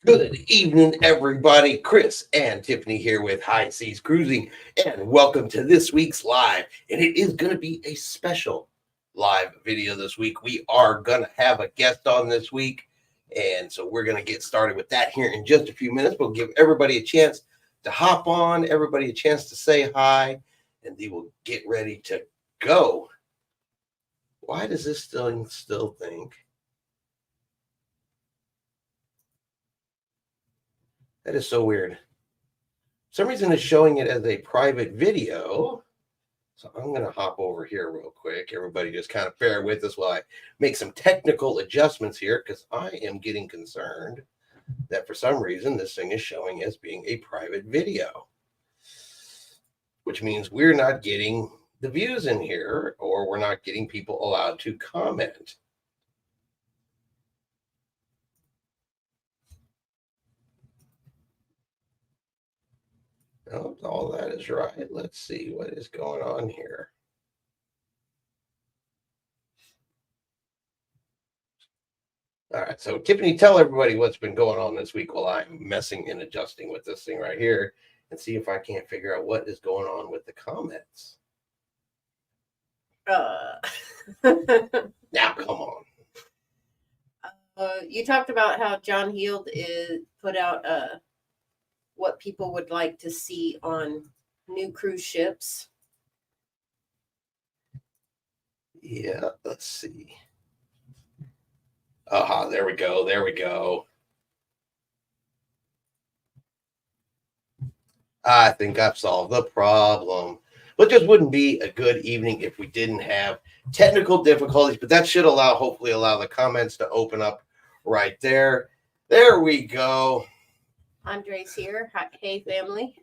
Good evening, everybody. Chris and Tiffany here with High Seas Cruising, and welcome to this week's live. And it is going to be a special live video this week. We are going to have a guest on this week, and so we're going to get started with that here in just a few minutes. We'll give everybody a chance to hop on, everybody a chance to say hi, and they will get ready to go. Why does this still think? That is so weird. For some reason it's showing it as a private video. So I'm going to hop over here real quick. Everybody just kind of bear with us while I make some technical adjustments here because I am getting concerned that for some reason this thing is showing as being a private video, which means we're not getting the views in here or we're not getting people allowed to comment. Oh, all that is right. Let's see what is going on here. All right, so Tiffany, tell everybody what's been going on this week while I'm messing and adjusting with this thing right here and see if I can't figure out what is going on with the comments. Now, come on. You talked about how John Heald put out what people would like to see on new cruise ships. Yeah, let's see. Aha, there we go. There we go. I think I've solved the problem. But just wouldn't be a good evening if we didn't have technical difficulties, but that should hopefully allow the comments to open up right there. There we go. Andre's here. Hey, family.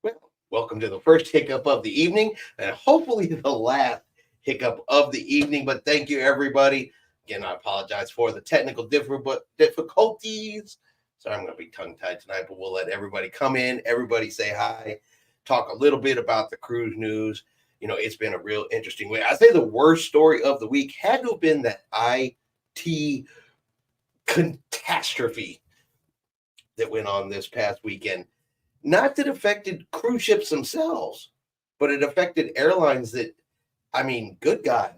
Well, welcome to the first hiccup of the evening and hopefully the last hiccup of the evening. But thank you, everybody. Again, I apologize for the technical difficulties. Sorry, I'm going to be tongue-tied tonight, but we'll let everybody come in, everybody say hi, talk a little bit about the cruise news. You know, it's been a real interesting week. I'd say the worst story of the week had to have been that IT catastrophe that went on this past weekend. Not that it affected cruise ships themselves, but it affected airlines that, I mean, good God,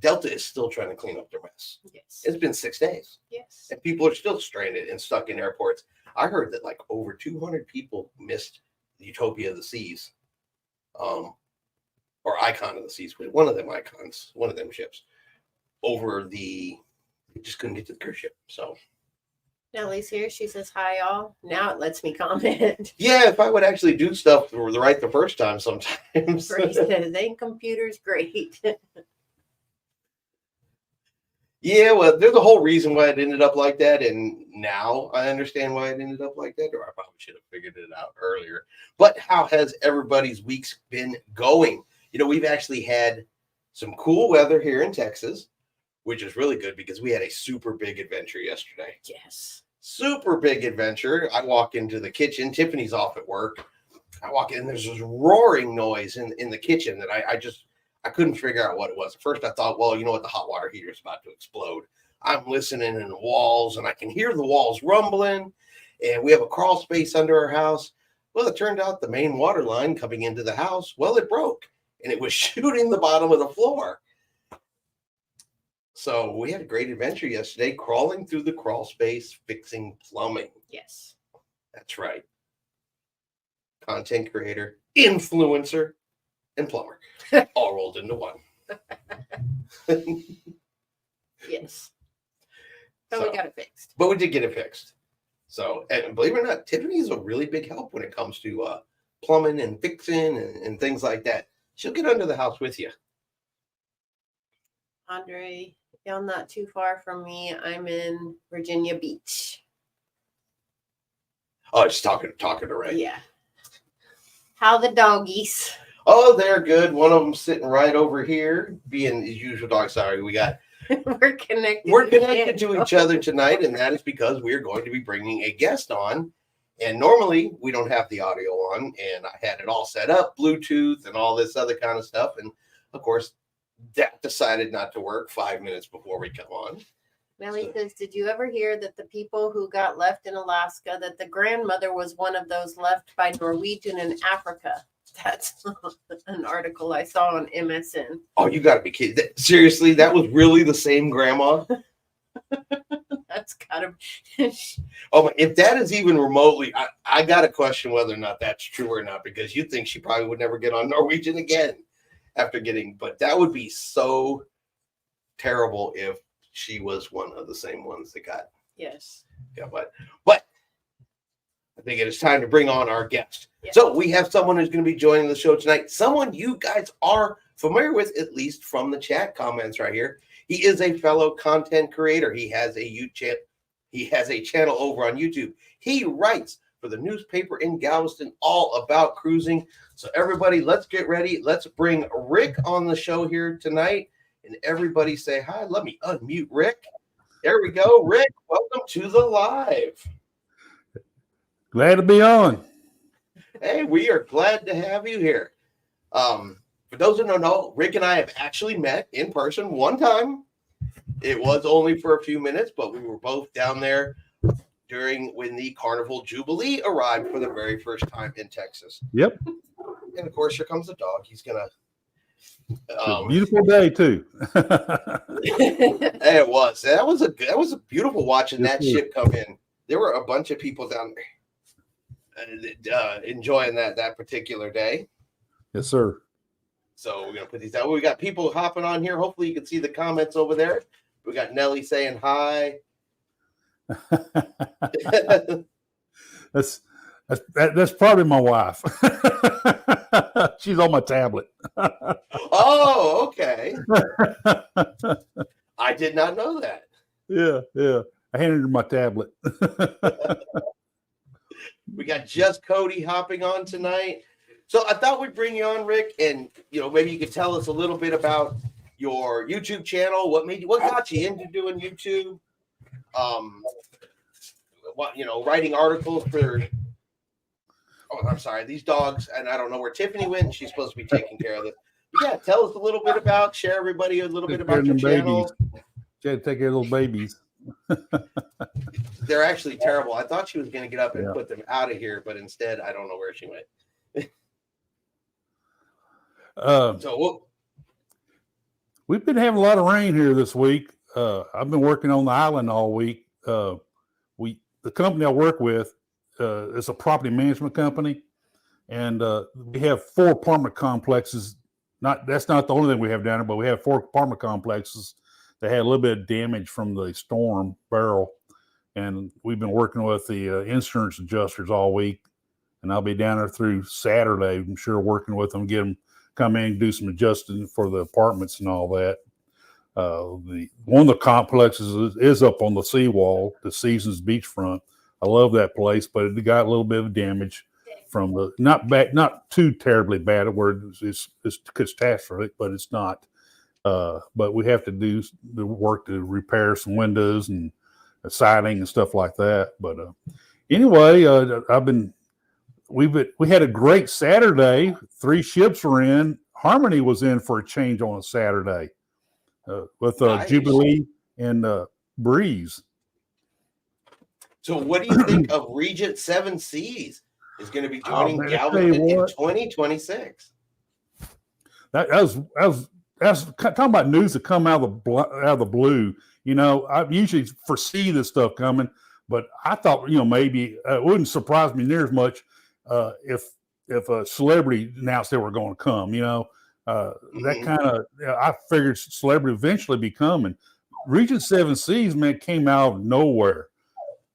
Delta is still trying to clean up their mess. Yes. It's been 6 days. Yes. And people are still stranded and stuck in airports. I heard that like over 200 people missed Utopia of the Seas, or Icon of the Seas, one of them icons, one of them ships, they just couldn't get to the cruise ship. So Nellie's here. She says hi, y'all. Now it lets me comment. Yeah, if I would actually do stuff right the first time sometimes. Grace says, ain't computers great? Yeah, well, there's a whole reason why it ended up like that, and now I understand why it ended up like that, or I probably should have figured it out earlier. But how has everybody's weeks been going? You know, we've actually had some cool weather here in Texas, which is really good because we had a super big adventure yesterday. Yes. Super big adventure. I walk into the kitchen. Tiffany's off at work. I walk in, there's this roaring noise in the kitchen that I couldn't figure out what it was. At first, I thought, well, you know what? The hot water heater is about to explode. I'm listening in the walls, and I can hear the walls rumbling, and we have a crawl space under our house. Well, it turned out the main water line coming into the house, well, it broke, and it was shooting the bottom of the floor. So we had a great adventure yesterday, crawling through the crawl space, fixing plumbing. Yes. That's right. Content creator, influencer, and plumber all rolled into one. Yes. But we got it fixed. But we did get it fixed. So, and believe it or not, Tiffany is a really big help when it comes to plumbing and fixing and things like that. She'll get under the house with you. Andre, y'all not too far from me. I'm in Virginia Beach. Oh, just talking to Ray. Yeah. How the doggies? Oh, they're good. One of them sitting right over here, being his usual dog. Sorry, We're connected. We're connected to each other tonight, and that is because we're going to be bringing a guest on. And normally we don't have the audio on, and I had it all set up, Bluetooth and all this other kind of stuff. And of course, that decided not to work 5 minutes before we come on. Melly says, did you ever hear that the people who got left in Alaska, that the grandmother was one of those left by Norwegian in Africa? That's an article I saw on MSN. Oh, you got to be kidding. Seriously, that was really the same grandma? That's gotta be. Oh, if that is even remotely, I got to question whether or not that's true or not, because you think she probably would never get on Norwegian again after getting, but that would be so terrible if she was one of the same ones that got. Yes. Yeah, but I think it is time to bring on our guest. Yeah. So we have someone who's going to be joining the show tonight. Someone you guys are familiar with, at least from the chat comments right here. He is a fellow content creator. He has a channel over on YouTube. He writes for the newspaper in Galveston all about cruising. So everybody, let's get ready. Let's bring Rick on the show here tonight. And everybody say hi. Let me unmute Rick. There we go. Rick, welcome to the live. Glad to be on. Hey, we are glad to have you here. For those who don't know, Rick and I have actually met in person one time. It was only for a few minutes, but we were both down there when the Carnival Jubilee arrived for the very first time in Texas. Yep. And of course, here comes the dog. He's gonna. Beautiful day too. It was. That was a beautiful watching that ship come in. There were a bunch of people down there enjoying that particular day. Yes, sir. So we're gonna put these down. We got people hopping on here. Hopefully, you can see the comments over there. We got Nelly saying hi. That's probably my wife. She's on my tablet. Oh, okay. I did not know that. Yeah. I handed her my tablet. We got Just Cody hopping on tonight. So I thought we'd bring you on, Rick, and maybe you could tell us a little bit about your YouTube channel. What got you into doing YouTube? Writing articles for. Oh, I'm sorry, these dogs, and I don't know where Tiffany went. She's supposed to be taking care of this. But yeah, tell us a little bit share everybody a little bit about your channel. She had to take care of little babies. They're actually terrible. I thought she was going to get up and put them out of here, but instead, I don't know where she went. We've been having a lot of rain here this week. I've been working on the island all week. The company I work with is a property management company, and we have 4 apartment complexes. That's not the only thing we have down there, but we have 4 apartment complexes that had a little bit of damage from the storm Beryl, and we've been working with the insurance adjusters all week, and I'll be down there through Saturday. I'm sure working with them, get them come in and do some adjusting for the apartments and all that. One of the complexes is up on the seawall, the Seasons Beachfront. I love that place, but it got a little bit of damage from the not too terribly bad where it's catastrophic, but it's not. But we have to do the work to repair some windows and siding and stuff like that. But anyway, we had a great Saturday. 3 ships were in. Harmony was in for a change on a Saturday with nice. Jubilee and Breeze. So what do you think of Regent 7 Seas is going to be joining Galveston in 2026? That was talking about news that come out of the blue. I usually foresee this stuff coming, but I thought maybe it wouldn't surprise me near as much if a celebrity announced they were going to come. That kind of I figured celebrity eventually be coming. Regent 7 Seas, man, came out of nowhere.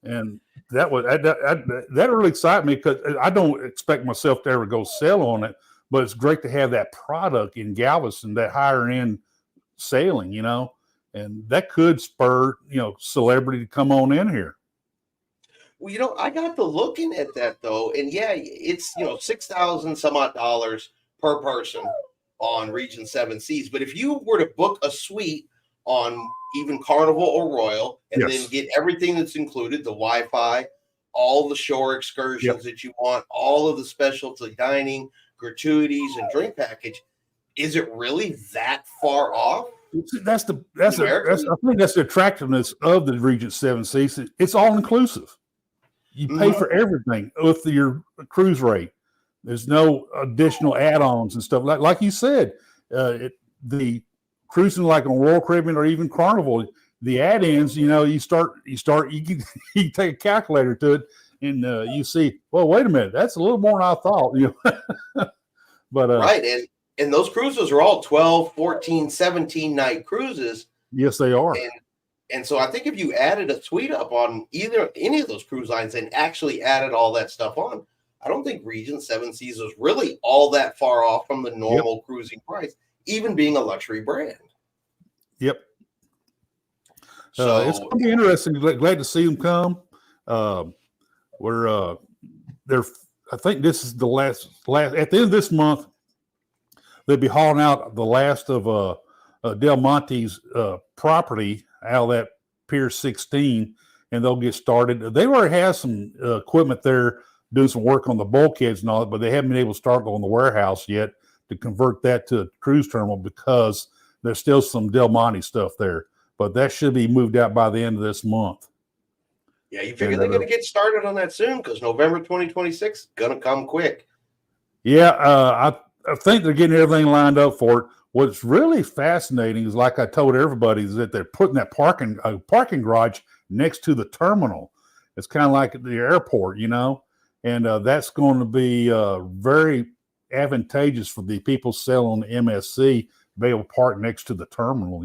And that really excited me because I don't expect myself to ever go sell on it, but it's great to have that product in Galveston, that higher end sailing, and that could spur, celebrity to come on in here. Well, I got to looking at that though, and yeah, it's $6,000 some odd per person on Regent 7 Seas. But if you were to book a suite on even Carnival or Royal, and then get everything that's included, the Wi-Fi, all the shore excursions that you want, all of the specialty dining, gratuities, and drink package, is it really that far off? That's numerically. I think that's the attractiveness of the Regent Seven Seas. It's all inclusive. You pay for everything with your cruise rate. There's no additional add-ons and stuff like you said. The cruising like on Royal Caribbean or even Carnival, the add-ins. You start. You can you take a calculator to it, and you see. Well, wait a minute. That's a little more than I thought. But right, and those cruises are all 12, 14, 17 night cruises. Yes, they are. And so I think if you added a suite up on any of those cruise lines and actually added all that stuff on, I don't think Regent Seven Seas was really all that far off from the normal cruising price, even being a luxury brand. Yep. So it's going to be interesting. Glad to see them come. They're. I think this is the last. At the end of this month, they'll be hauling out the last of Del Monte's property out of that Pier 16, and they'll get started. They already have some equipment there doing some work on the bulkheads and all that, but they haven't been able to start on the warehouse yet to convert that to a cruise terminal because there's still some Del Monte stuff there. But that should be moved out by the end of this month. Yeah, you figure they're going to get started on that soon because November 2026 is going to come quick. Yeah, I think they're getting everything lined up for it. What's really fascinating is, like I told everybody, is that they're putting that parking garage next to the terminal. It's kind of like at the airport, and that's going to be very advantageous for the people selling MSC to be able to park next to the terminal,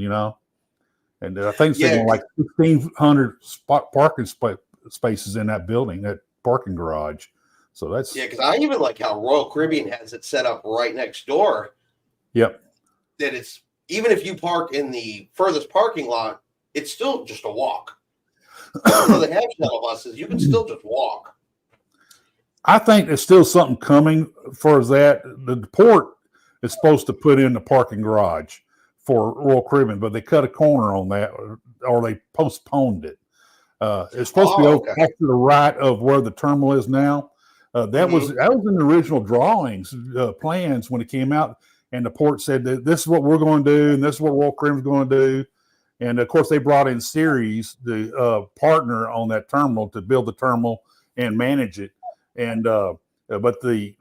And I think it's like 1,500 parking spaces in that building, that parking garage. So that's because I even like how Royal Caribbean has it set up right next door. Yep. That it's even if you park in the furthest parking lot, it's still just a walk. So they have shuttle buses, you can still just walk. I think there's still something coming for that. The port is supposed to put in the parking garage for Royal Caribbean, but they cut a corner on that, or they postponed it. It's supposed to be off to the right of where the terminal is now. That was in the original drawings, plans when it came out, and the port said that this is what we're going to do, and this is what Royal Caribbean's going to do. And of course, they brought in Ceres, the partner on that terminal, to build the terminal and manage it. And but the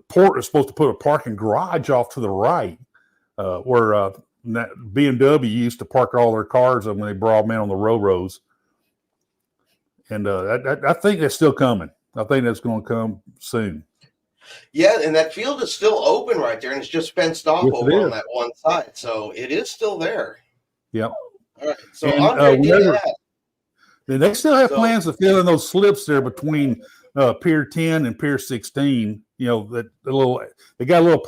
port is supposed to put a parking garage off to the right, where BMW used to park all their cars when they brought them in on the roads. And I think that's still coming. I think that's going to come soon. Yeah, and that field is still open right there, and it's just fenced off over on that one side. So it is still there. Yep. All right. So Andre they still have plans to fill in those slips there between Pier 10 and Pier 16. They got a little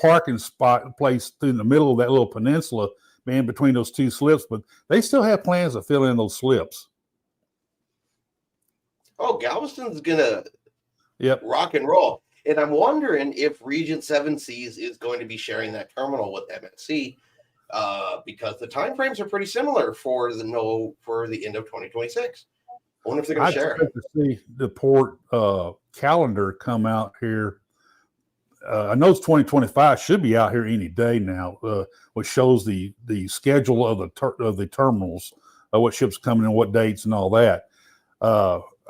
parking spot place through the middle of that little peninsula, man, between those two slips. But they still have plans to fill in those slips. Oh, Galveston's gonna rock and roll. And I'm wondering if Regent Seven Seas is going to be sharing that terminal with MSC, because the time frames are pretty similar for the end of 2026. I wonder if they're going to share. I expect to see the port calendar come out here. I know it's 2025, should be out here any day now, which shows the schedule of the terminals, what ships coming in, what dates, and all that.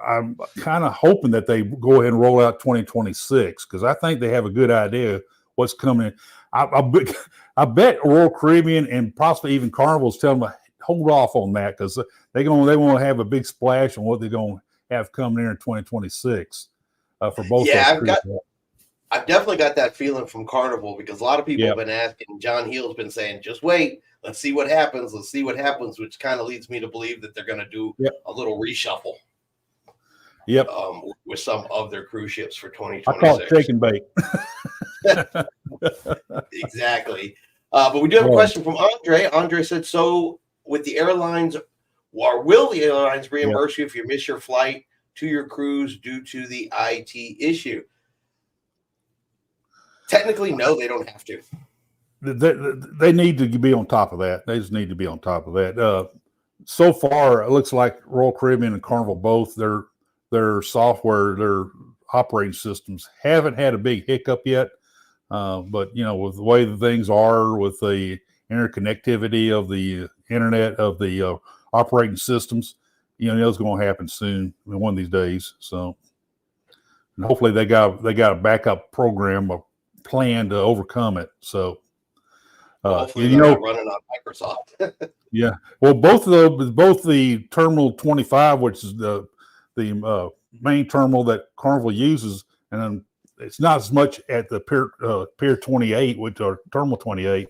I'm kind of hoping that they go ahead and roll out 2026 because I think they have a good idea what's coming. I bet Royal Caribbean and possibly even Carnival is telling them to hold off on that because they want to have a big splash on what they're going to have coming in 2026 for both. Yeah, I've definitely got that feeling from Carnival because a lot of people have been asking. John Heal's been saying, just wait, let's see what happens. Let's see what happens, which kind of leads me to believe that they're going to do a little reshuffle. Yep. With some of their cruise ships for 2026. I call it shake and bake. Exactly. But we do have a question from Andre. Andre said, so with the airlines, or will the airlines reimburse you if you miss your flight to your cruise due to the IT issue? Technically, no, they don't have to. They need to be on top of that. They just need to be on top of that. So far, it looks like Royal Caribbean and Carnival both, their software, their operating systems haven't had a big hiccup yet. But with the way the things are with the interconnectivity of the internet of the operating systems. It's going to happen soon, one of these days. So, and hopefully they got a backup program, a plan to overcome it. So, hopefully they're not running on Microsoft. Yeah, well, both the Terminal 25, which is the main terminal that Carnival uses, and then it's not as much at the Pier 28, which are Terminal 28.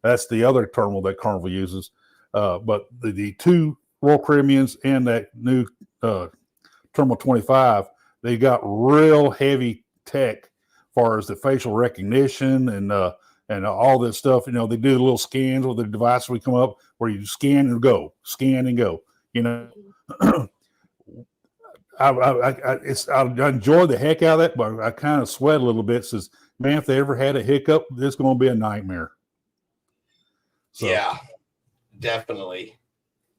That's the other terminal that Carnival uses. But the two Royal Caribbeans and that new Terminal 25, they got real heavy tech as far as the facial recognition and all this stuff. They do little scans with the device we come up where you scan and go. I enjoy the heck out of that, but I kind of sweat a little bit. Says, man, if they ever had a hiccup, this is going to be a nightmare. So. Yeah, definitely.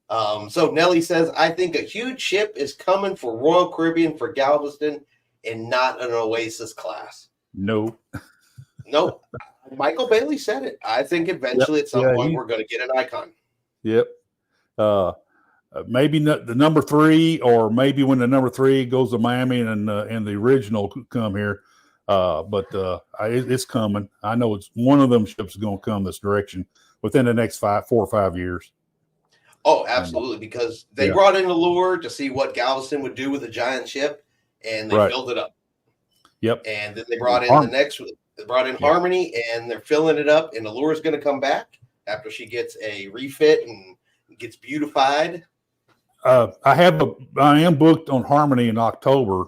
So Nelly says, I think a huge ship is coming for Royal Caribbean for Galveston and not an Oasis class. No. Nope. Michael Bailey said it. I think eventually at some point we're going to get an Icon. Yep. Maybe not the number 3, or maybe when the number 3 goes to Miami and the original come here. But it's coming. I know it's one of them ships is going to come this direction within the next 4 or 5 years. Oh, absolutely. Because they brought in the lure to see what Galveston would do with a giant ship, and they filled it up. Yep. And then they brought in they brought in Harmony, and they're filling it up, and the lure is going to come back after she gets a refit and gets beautified. I am booked on Harmony in October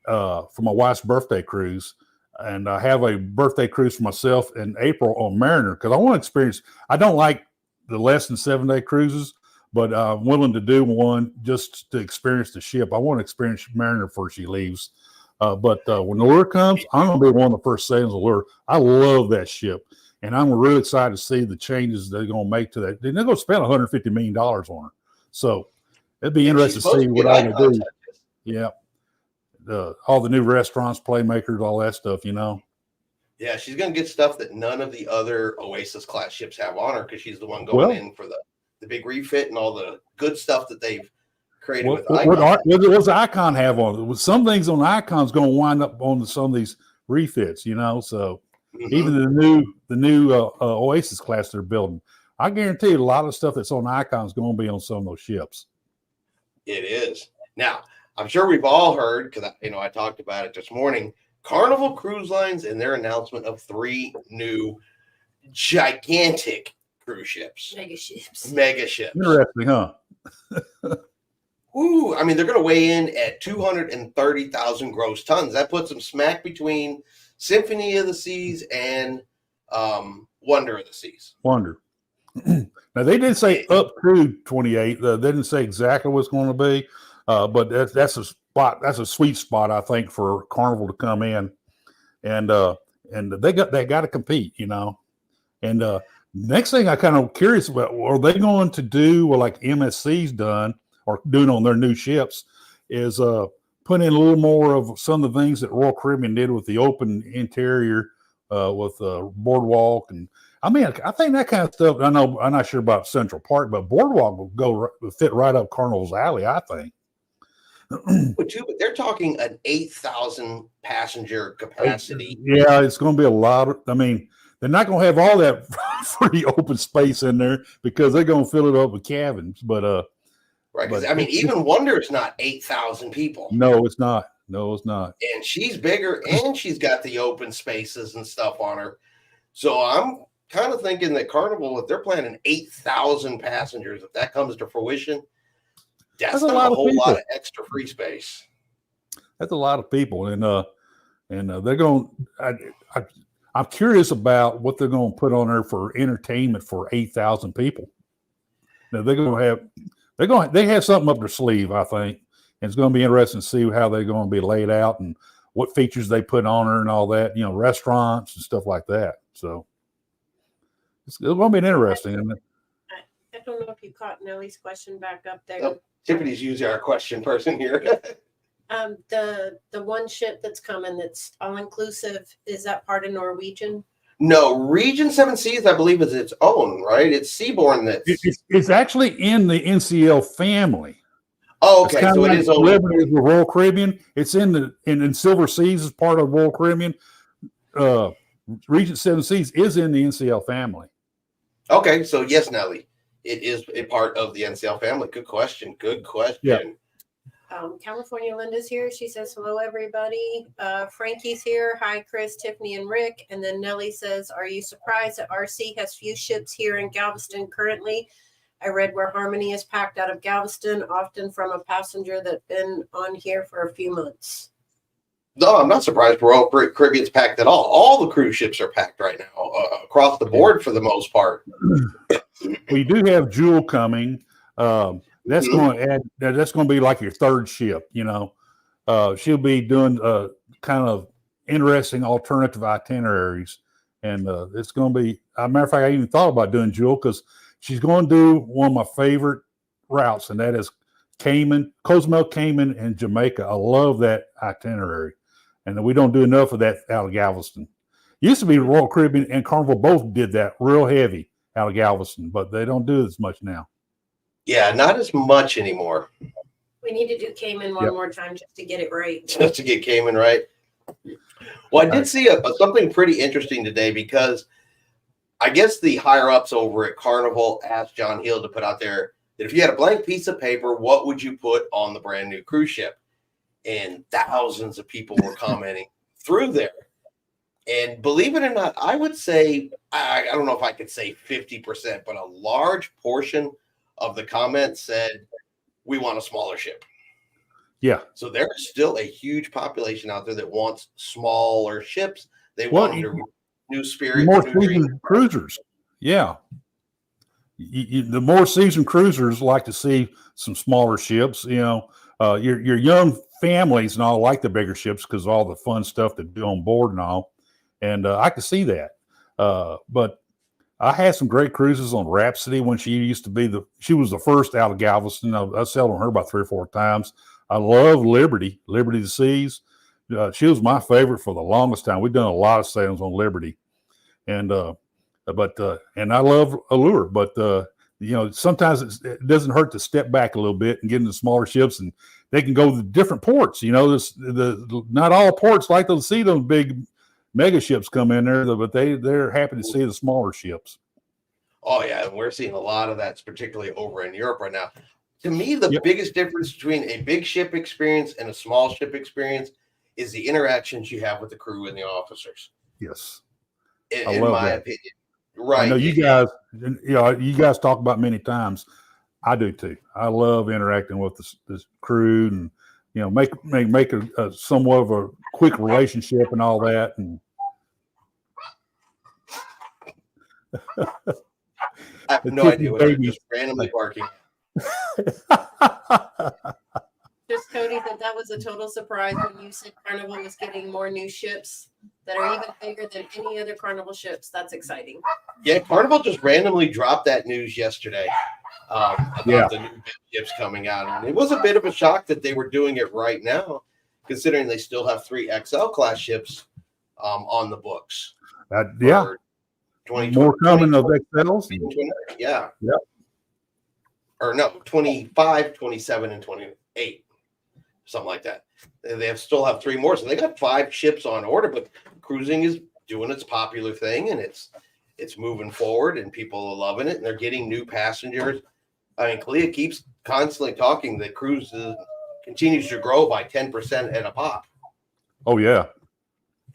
for my wife's birthday cruise, and I have a birthday cruise for myself in April on Mariner because I want to experience. I don't like the less than 7-day cruises, but I'm willing to do one just to experience the ship. I want to experience Mariner before she leaves. But when the lure comes, I'm going to be one of the first sailings of the lure. I love that ship, and I'm really excited to see the changes they're going to make to that. They're going to spend $150 million on her, so it'd be interesting to see what I'm going to do. Yeah, all the new restaurants, playmakers, all that stuff. Yeah, she's going to get stuff that none of the other Oasis class ships have on her because she's the one going in for the big refit and all the good stuff that they've created with Icon. What does Icon have on it? Some things on Icon's going to wind up on some of these refits, So even the new Oasis class they're building, I guarantee you a lot of stuff that's on Icon is going to be on some of those ships. It is. Now, I'm sure we've all heard, because I talked about it this morning, Carnival Cruise Lines and their announcement of 3 new gigantic cruise ships. Mega ships. Interesting, huh? Ooh, I mean, they're going to weigh in at 230,000 gross tons. That puts them smack between Symphony of the Seas and Wonder of the Seas. Wonder. Now, they did say up to 28. They didn't say exactly what it's going to be, but that's a spot. That's a sweet spot, I think, for Carnival to come in, and they got to compete, And next thing I kind of curious about, are they going to do what like MSC's done or doing on their new ships, is put in a little more of some of the things that Royal Caribbean did with the open interior, with boardwalk, and I think that kind of stuff. I know I'm not sure about Central Park, but boardwalk will fit right up Carnival's alley, I think. But they're talking an 8,000 passenger capacity. Yeah, it's going to be a lot. They're not going to have all that free open space in there because they're going to fill it up with cabins. But right, because even Wonder is not 8,000 people. No, it's not. And she's bigger, and she's got the open spaces and stuff on her. So I'm kind of thinking that Carnival, if they're planning 8,000 passengers, if that comes to fruition, that's not a whole lot of extra free space. That's a lot of people, and they're going. I'm curious about what they're going to put on there for entertainment for 8,000 people. Now they have something up their sleeve, I think. And it's going to be interesting to see how they're going to be laid out and what features they put on her and all that, restaurants and stuff like that. So it's going to be interesting, isn't it? I don't know if you caught Nelly's question back up there. Oh, Tiffany's usually our question person here. The one ship that's coming that's all inclusive, is that part of Norwegian? No, Region 7 Seas, I believe, is its own, right? It's Seabourn It's actually in the NCL family. Oh, It's okay. kind So of it like is own. Liberty is the Royal Caribbean. It's in Silver Seas as part of the Royal Caribbean. Region 7 Seas is in the NCL family. Okay, so yes, Nelly, it is a part of the NCL family. Good question. Good question. Yeah. California Linda's here. She says, hello, everybody. Frankie's here. Hi, Chris, Tiffany, and Rick. And then Nellie says, are you surprised that RC has few ships here in Galveston currently? I read where Harmony is packed out of Galveston, often from a passenger that's been on here for a few months. No, I'm not surprised Royal Caribbean's packed at all. All the cruise ships are packed right now, across the board for the most part. We do have Jewel coming. That's going to add. That's going to be like your third ship. She'll be doing kind of interesting alternative itineraries, and it's going to be. As a matter of fact, I even thought about doing Jewel because she's going to do one of my favorite routes, and that is Cozumel, Cayman, and Jamaica. I love that itinerary, and we don't do enough of that out of Galveston. Used to be Royal Caribbean and Carnival both did that real heavy out of Galveston, but they don't do it as much now. Yeah, not as much anymore. We need to do Cayman one more time just to get it right. Just to get Cayman right. Well, I did see something pretty interesting today because I guess the higher ups over at Carnival asked John Hill to put out there that if you had a blank piece of paper, what would you put on the brand new cruise ship? And thousands of people were commenting through there. And believe it or not, I would say, I don't know if I could say 50%, but a large portion of the comments said, we want a smaller ship. Yeah. So there's still a huge population out there that wants smaller ships. They want new spirits, more new seasoned cruisers. Yeah. The more seasoned cruisers like to see some smaller ships. Your young families and all like the bigger ships because of all the fun stuff to do on board and all. And I could see that. But I had some great cruises on Rhapsody when she used to be she was the first out of Galveston. I sailed on her about 3 or 4 times. I love Liberty of the Seas. She was my favorite for the longest time. We've done a lot of sailings on Liberty, and I love Allure. But sometimes it doesn't hurt to step back a little bit and get into smaller ships, and they can go to different ports. Not all ports like to see those big mega ships come in there, but they're happy to see the smaller ships. Oh yeah, and we're seeing a lot of that, particularly over in Europe right now. To me, the biggest difference between a big ship experience and a small ship experience is the interactions you have with the crew and the officers. Yes, in my opinion. Right. I know you guys talk about many times. I do too. I love interacting with the crew and make a somewhat of a quick relationship and all that. And I have no idea what I'm just randomly barking. Just Cody said that was a total surprise when you said Carnival was getting more new ships that are even bigger than any other Carnival ships. That's exciting. Yeah, Carnival just randomly dropped that news yesterday about the new ships coming out. And it was a bit of a shock that they were doing it right now, considering they still have 3 XL class ships on the books. More coming of XLs. Yeah. Or no, 25, 27, and 28. Something like that. They still have 3 more. So they got 5 ships on order, but cruising is doing its popular thing, and it's moving forward, and people are loving it, and they're getting new passengers. I mean, Kalia keeps constantly talking that cruises continues to grow by 10% at a pop. Oh yeah.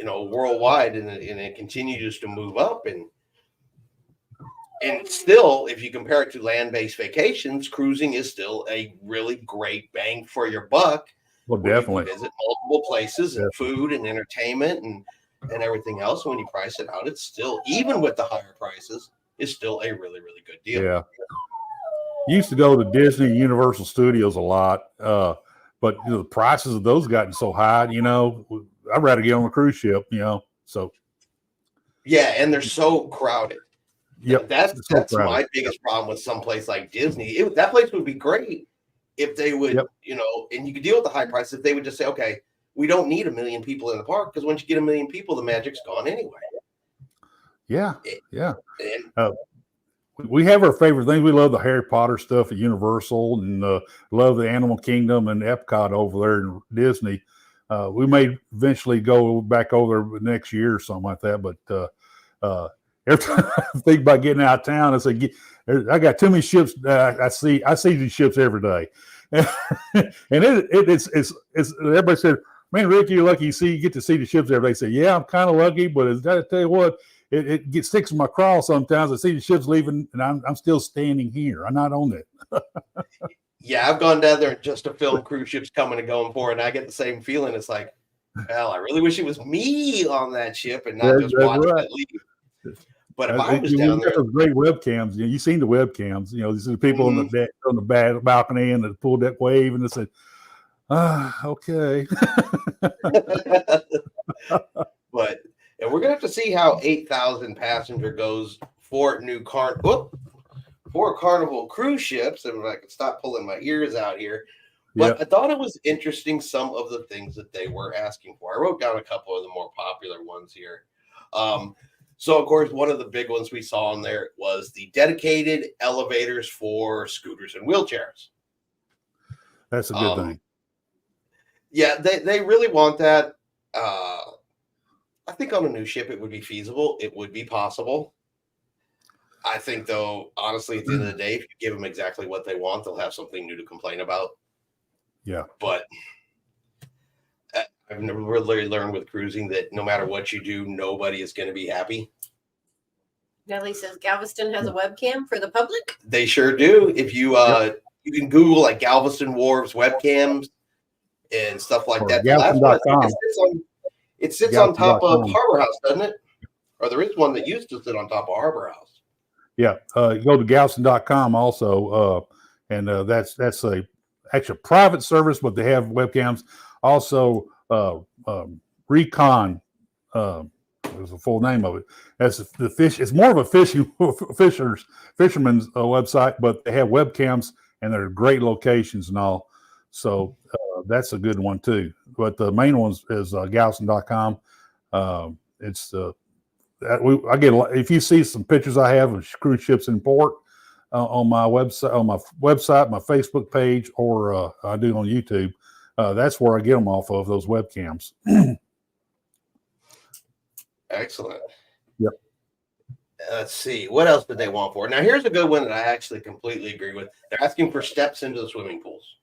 Worldwide, and it continues to move up, and still, if you compare it to land-based vacations, cruising is still a really great bang for your buck. Well, definitely. You visit multiple places and food and entertainment and everything else. When you price it out, it's still, even with the higher prices, is still a really, really good deal. Yeah. Used to go to Disney and Universal Studios a lot, but the prices of those gotten so high. I'd rather get on a cruise ship. So. Yeah, and they're so crowded. Yep, that's my biggest problem with some place like Disney. That place would be great if they would, and you could deal with the high prices if they would just say, okay, we don't need 1 million people in the park, because once you get 1 million people, the magic's gone anyway. Yeah, yeah. And We have our favorite things. We love the Harry Potter stuff at Universal, and love the Animal Kingdom and Epcot over there in Disney. We may eventually go back over there next year or something like that. But every time I think about getting out of town, I say, I got too many ships. I see these ships every day, and it's everybody said, "Man, Rick, you're lucky. You get to see the ships every day." I say, "Yeah, I'm kind of lucky, but I got to tell you what." It sticks in my craw sometimes. I see the ships leaving, and I'm still standing here. I'm not on it. yeah, I've gone down there just to film cruise ships coming and going for, and I get the same feeling. It's like, well, I really wish it was me on that ship and not just watching Right. it leave. But if I was We down got there, those great webcams. You've seen the webcams. These are the people on the deck, on the balcony, and the pool deck wave, and they said, okay. but and we're gonna have to see how 8,000 passenger goes for for Carnival cruise ships. And I can stop pulling my ears out here. But I thought it was interesting some of the things that they were asking for. I wrote down a couple of the more popular ones here. So, of course, one of the big ones we saw in there was the dedicated elevators for scooters and wheelchairs. That's a good thing. Yeah, they really want that. I think on a new ship, it would be feasible. It would be possible. I think, though, honestly, at the end of the day, if you give them exactly what they want, they'll have something new to complain about. Yeah. But I've never really learned with cruising that no matter what you do, nobody is going to be happy. Nellie says Galveston has a webcam for the public. They sure do. If you you can Google like Galveston Wharves webcams and stuff like that. The last one, it sits on top of Harbor House, doesn't it? Or there is one that used to sit on top of Harbor House. Yeah. You go to Galveston.com also, and that's actually a private service, but they have webcams. Also, Recon. There's the full name of it. That's the fish. It's more of a fisherman's website, but they have webcams and they're great locations and all. So that's a good one too. But the main one is Galveston.com. It's I get if you see some pictures I have of cruise ships in port on my website, my Facebook page, or I do on YouTube. That's where I get them off of, those webcams. Excellent. Yep. Let's see. What else did they want for? Now, here's a good one that I actually completely agree with. They're asking for steps into the swimming pools.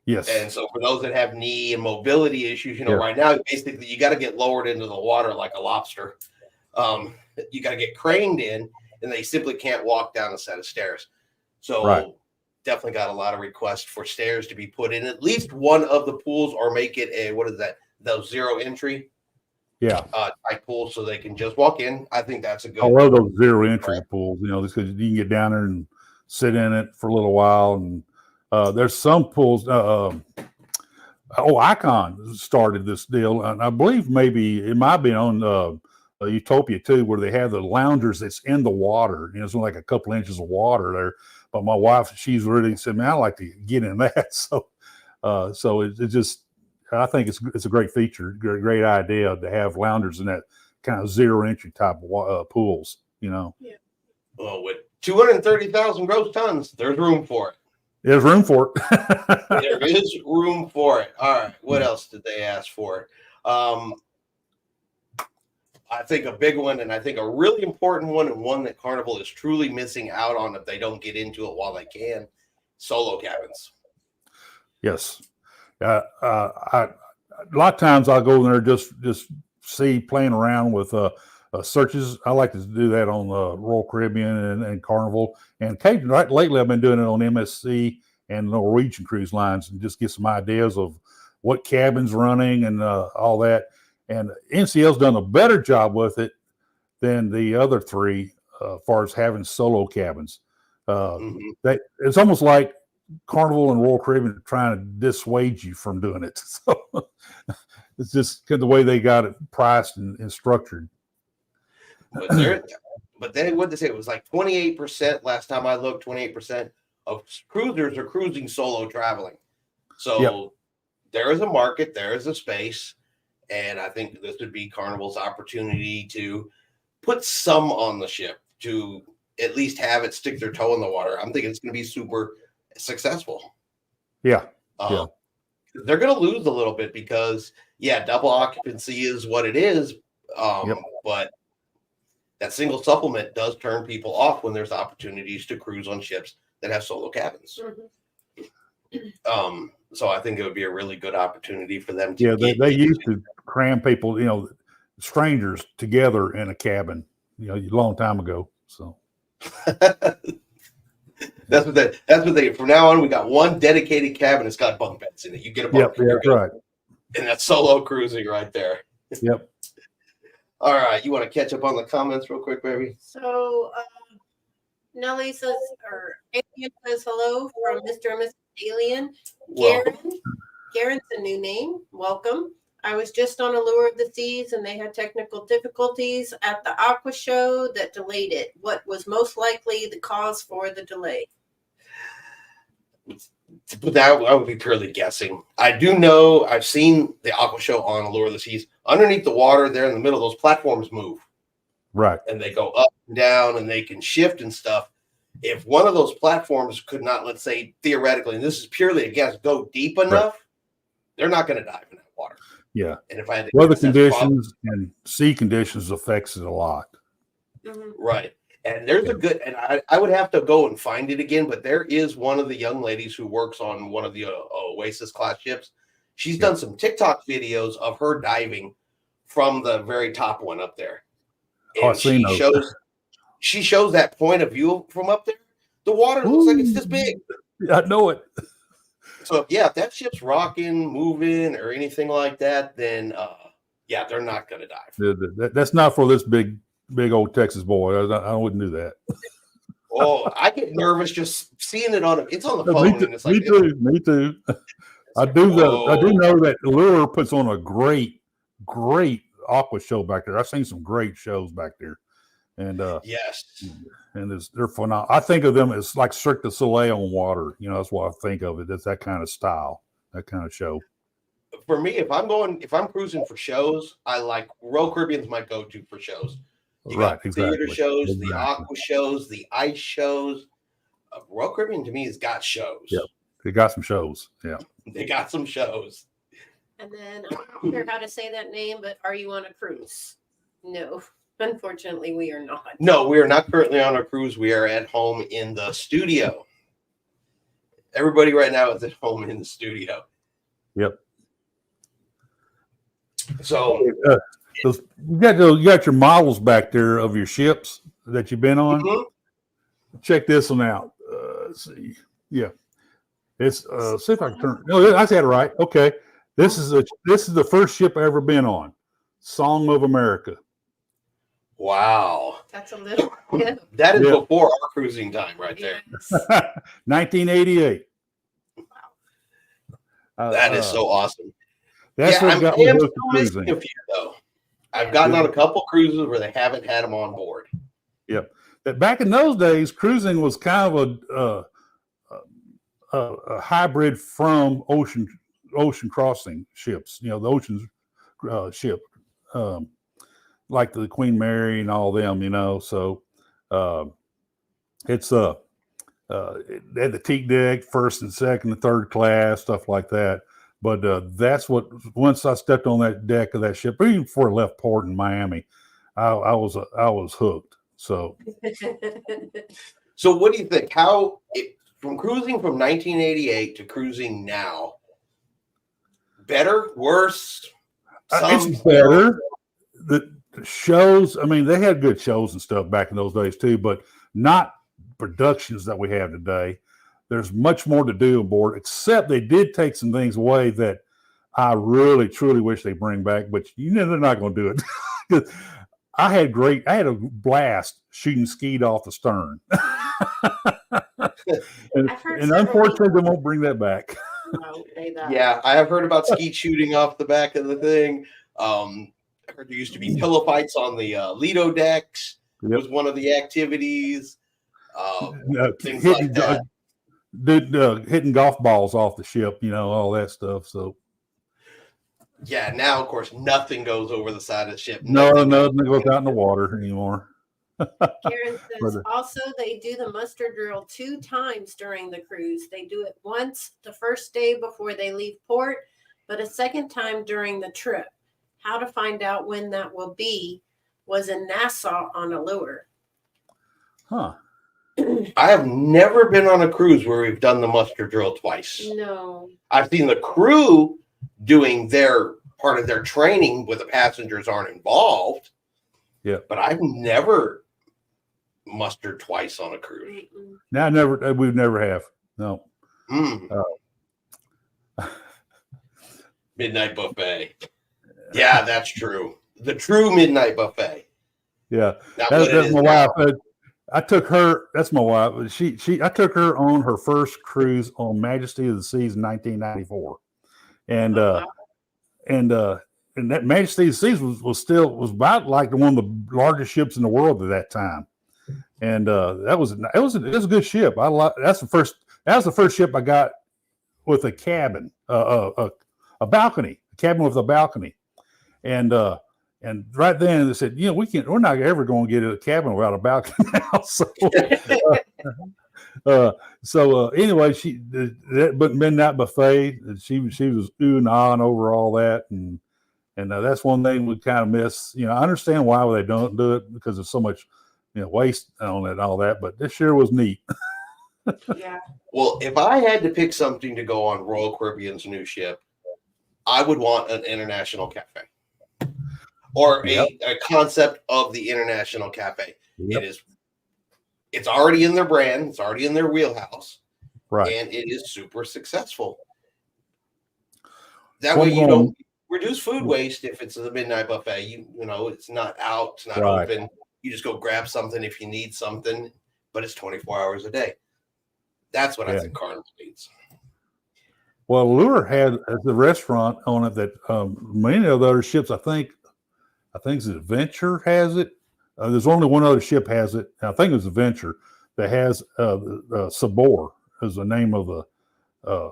Yes. And so for those that have knee and mobility issues, right now, basically, you got to get lowered into the water like a lobster. You got to get craned in, and they simply can't walk down a set of stairs. So definitely got a lot of requests for stairs to be put in at least one of the pools, or make it those zero entry type pools, so they can just walk in. I think that's a good. I love those zero entry pools, because you can get down there and sit in it for a little while. And there's some pools. Icon started this deal, and I believe maybe it might be on Utopia too, where they have the loungers that's in the water. It's like a couple inches of water there. But my wife, she's really said, "Man, I'd like to get in that." So it just. I think it's a great feature, great idea to have loungers in that kind of zero entry type of pools. Yeah. Well, with 230,000 gross tons, there's room for it. There's room for it. There is room for it. All right. What else did they ask for? I think a big one, and I think a really important one, and one that Carnival is truly missing out on if they don't get into it while they can: solo cabins. Yes. A lot of times I'll go in there just playing around with searches. I like to do that on Royal Caribbean and Carnival, and occasionally lately I've been doing it on MSC and Norwegian cruise lines, and just get some ideas of what cabins running and all that. And NCL's done a better job with it than the other three as far as having solo cabins. It's almost like Carnival and Royal Caribbean trying to dissuade you from doing it. So it's just the way they got it priced and structured. But then what did they say? It was like 28% last time I looked. 28% of cruisers are cruising solo traveling. So there is a market, there is a space, and I think this would be Carnival's opportunity to put some on the ship to at least have it stick their toe in the water, I'm thinking it's going to be super successful. Yeah. They're going to lose a little bit because, double occupancy is what it is. But that single supplement does turn people off when there's opportunities to cruise on ships that have solo cabins. So I think it would be a really good opportunity for them to they used to cram people, strangers together in a cabin, a long time ago. So that's what they from now on, we got one dedicated cabin. It's got bunk beds in it. You get a bunk. Yeah, that's right. And that's solo cruising right there. Yep. All right. You want to catch up on the comments real quick, baby? So Nellie says, or Alien says hello from Mr. and Mrs. Alien. Garen's a new name. Welcome. I was just on Allure of the Seas and they had technical difficulties at the Aqua Show that delayed it. What was most likely the cause for the delay? But that I would be purely guessing. I do know I've seen the Aqua Show on Allure of the Seas. Underneath the water there in the middle, those platforms move. Right. And they go up and down and they can shift and stuff. If one of those platforms could not, let's say theoretically, and this is purely a guess, go deep enough, they're not going to dive in that water. Yeah. And if I had weather conditions and sea conditions affects it a lot. Right. And there's a good, and I would have to go and find it again, but there is one of the young ladies who works on one of the Oasis class ships. She's done some TikTok videos of her diving from the very top one up there. And she shows that point of view from up there. The water looks like it's this big. I know it. So if that ship's rocking, moving, or anything like that, then they're not going to dive. That's not for this big old Texas boy. I wouldn't do that. Oh, I get nervous just seeing it it's on the phone. Me too. I do know that Allure puts on a great aqua show back there. I've seen some great shows back there. And yes. And they're phenomenal. I think of them as like Cirque du Soleil on water. That's what I think of it. It's that kind of style, that kind of show. For me, if I'm cruising for shows, I like Royal Caribbean's my go-to for shows. You got theater shows, the aqua shows, the ice shows. Royal Caribbean to me has got shows. Yeah, they got some shows. Yeah, they got some shows. And then I'm not sure how to say that name, but are you on a cruise? No. Unfortunately, we are not. No, we are not currently on a cruise. We are at home in the studio. Everybody right now is at home in the studio. Yep. So you got your models back there of your ships that you've been on. Check this one out. Let's see. Yeah. It's see if I can turn. No, I said it right. Okay. This is the first ship I ever been on. Song of America. Wow. That's a little That is before our cruising time right there. 1988. Wow. That is so awesome. That's what got me hooked to cruising. Though. I've gotten on a couple cruises where they haven't had them on board. Yep. Back in those days, cruising was kind of a hybrid from ocean crossing ships. The ocean ship. Like the Queen Mary and all them, So it's they had the teak deck, first and second and third class, stuff like that. But that's what once I stepped on that deck of that ship, even before I left port in Miami, I was hooked. So so what do you think? From cruising from 1988 to cruising now, better, worse? It's better. The shows, I mean, they had good shows and stuff back in those days too, but not productions that we have today. There's much more to do aboard, except they did take some things away that I really, truly wish they bring back, but they're not going to do it. I had a blast shooting skeet off the stern. and unfortunately, they won't bring that back. Yeah, I have heard about skeet shooting off the back of the thing. I heard there used to be pillow fights on the Lido decks. Yep. Was one of the activities. Things like that. Hitting golf balls off the ship, all that stuff. So Yeah, now of course nothing goes over the side of the ship. No, Nothing nothing goes out in the water anymore. Karen But, says also they do the muster drill 2 times during the cruise. They do it once the first day before they leave port, but a second time during the trip. How to find out when that will be was in Nassau on Allure. huh. I have never been on a cruise where we've done the muster drill twice. No. I've seen the crew doing their part of their training where the passengers aren't involved. Yeah. But I've never mustered twice on a cruise. Mm-mm. We've never have. No. Midnight buffet. Yeah, that's true. The true midnight buffet. Yeah. Not what it That's is my now. wife. I took her. That's my wife. I took her on her first cruise on Majesty of the Seas in 1994, and Oh, wow. and that Majesty of the Seas was about like one of the largest ships in the world at that time, and it was a good ship. That's the first ship I got with a cabin, a balcony, a cabin with a balcony, and right then they said, we're not ever going to get a cabin without a balcony now. So anyway, but midnight buffet, she was ooh and ahhing over all that, and that's one thing we kind of miss. I understand why they don't do it because there's so much waste on it and all that, but this sure was neat. Yeah. Well, if I had to pick something to go on Royal Caribbean's new ship, I would want an international cafe or a concept of the international cafe. Yep. It's already in their brand. It's already in their wheelhouse. Right. And it is super successful. That way you don't reduce food waste if it's the midnight buffet. You know, it's not out, it's not open. You just go grab something if you need something, but it's 24 hours a day. That's what I think Carnival needs. Well, Lure had the restaurant on it that many of the other ships, I think Adventure has it. There's only one other ship has it. I think it's Adventure that has Sabor is the name of the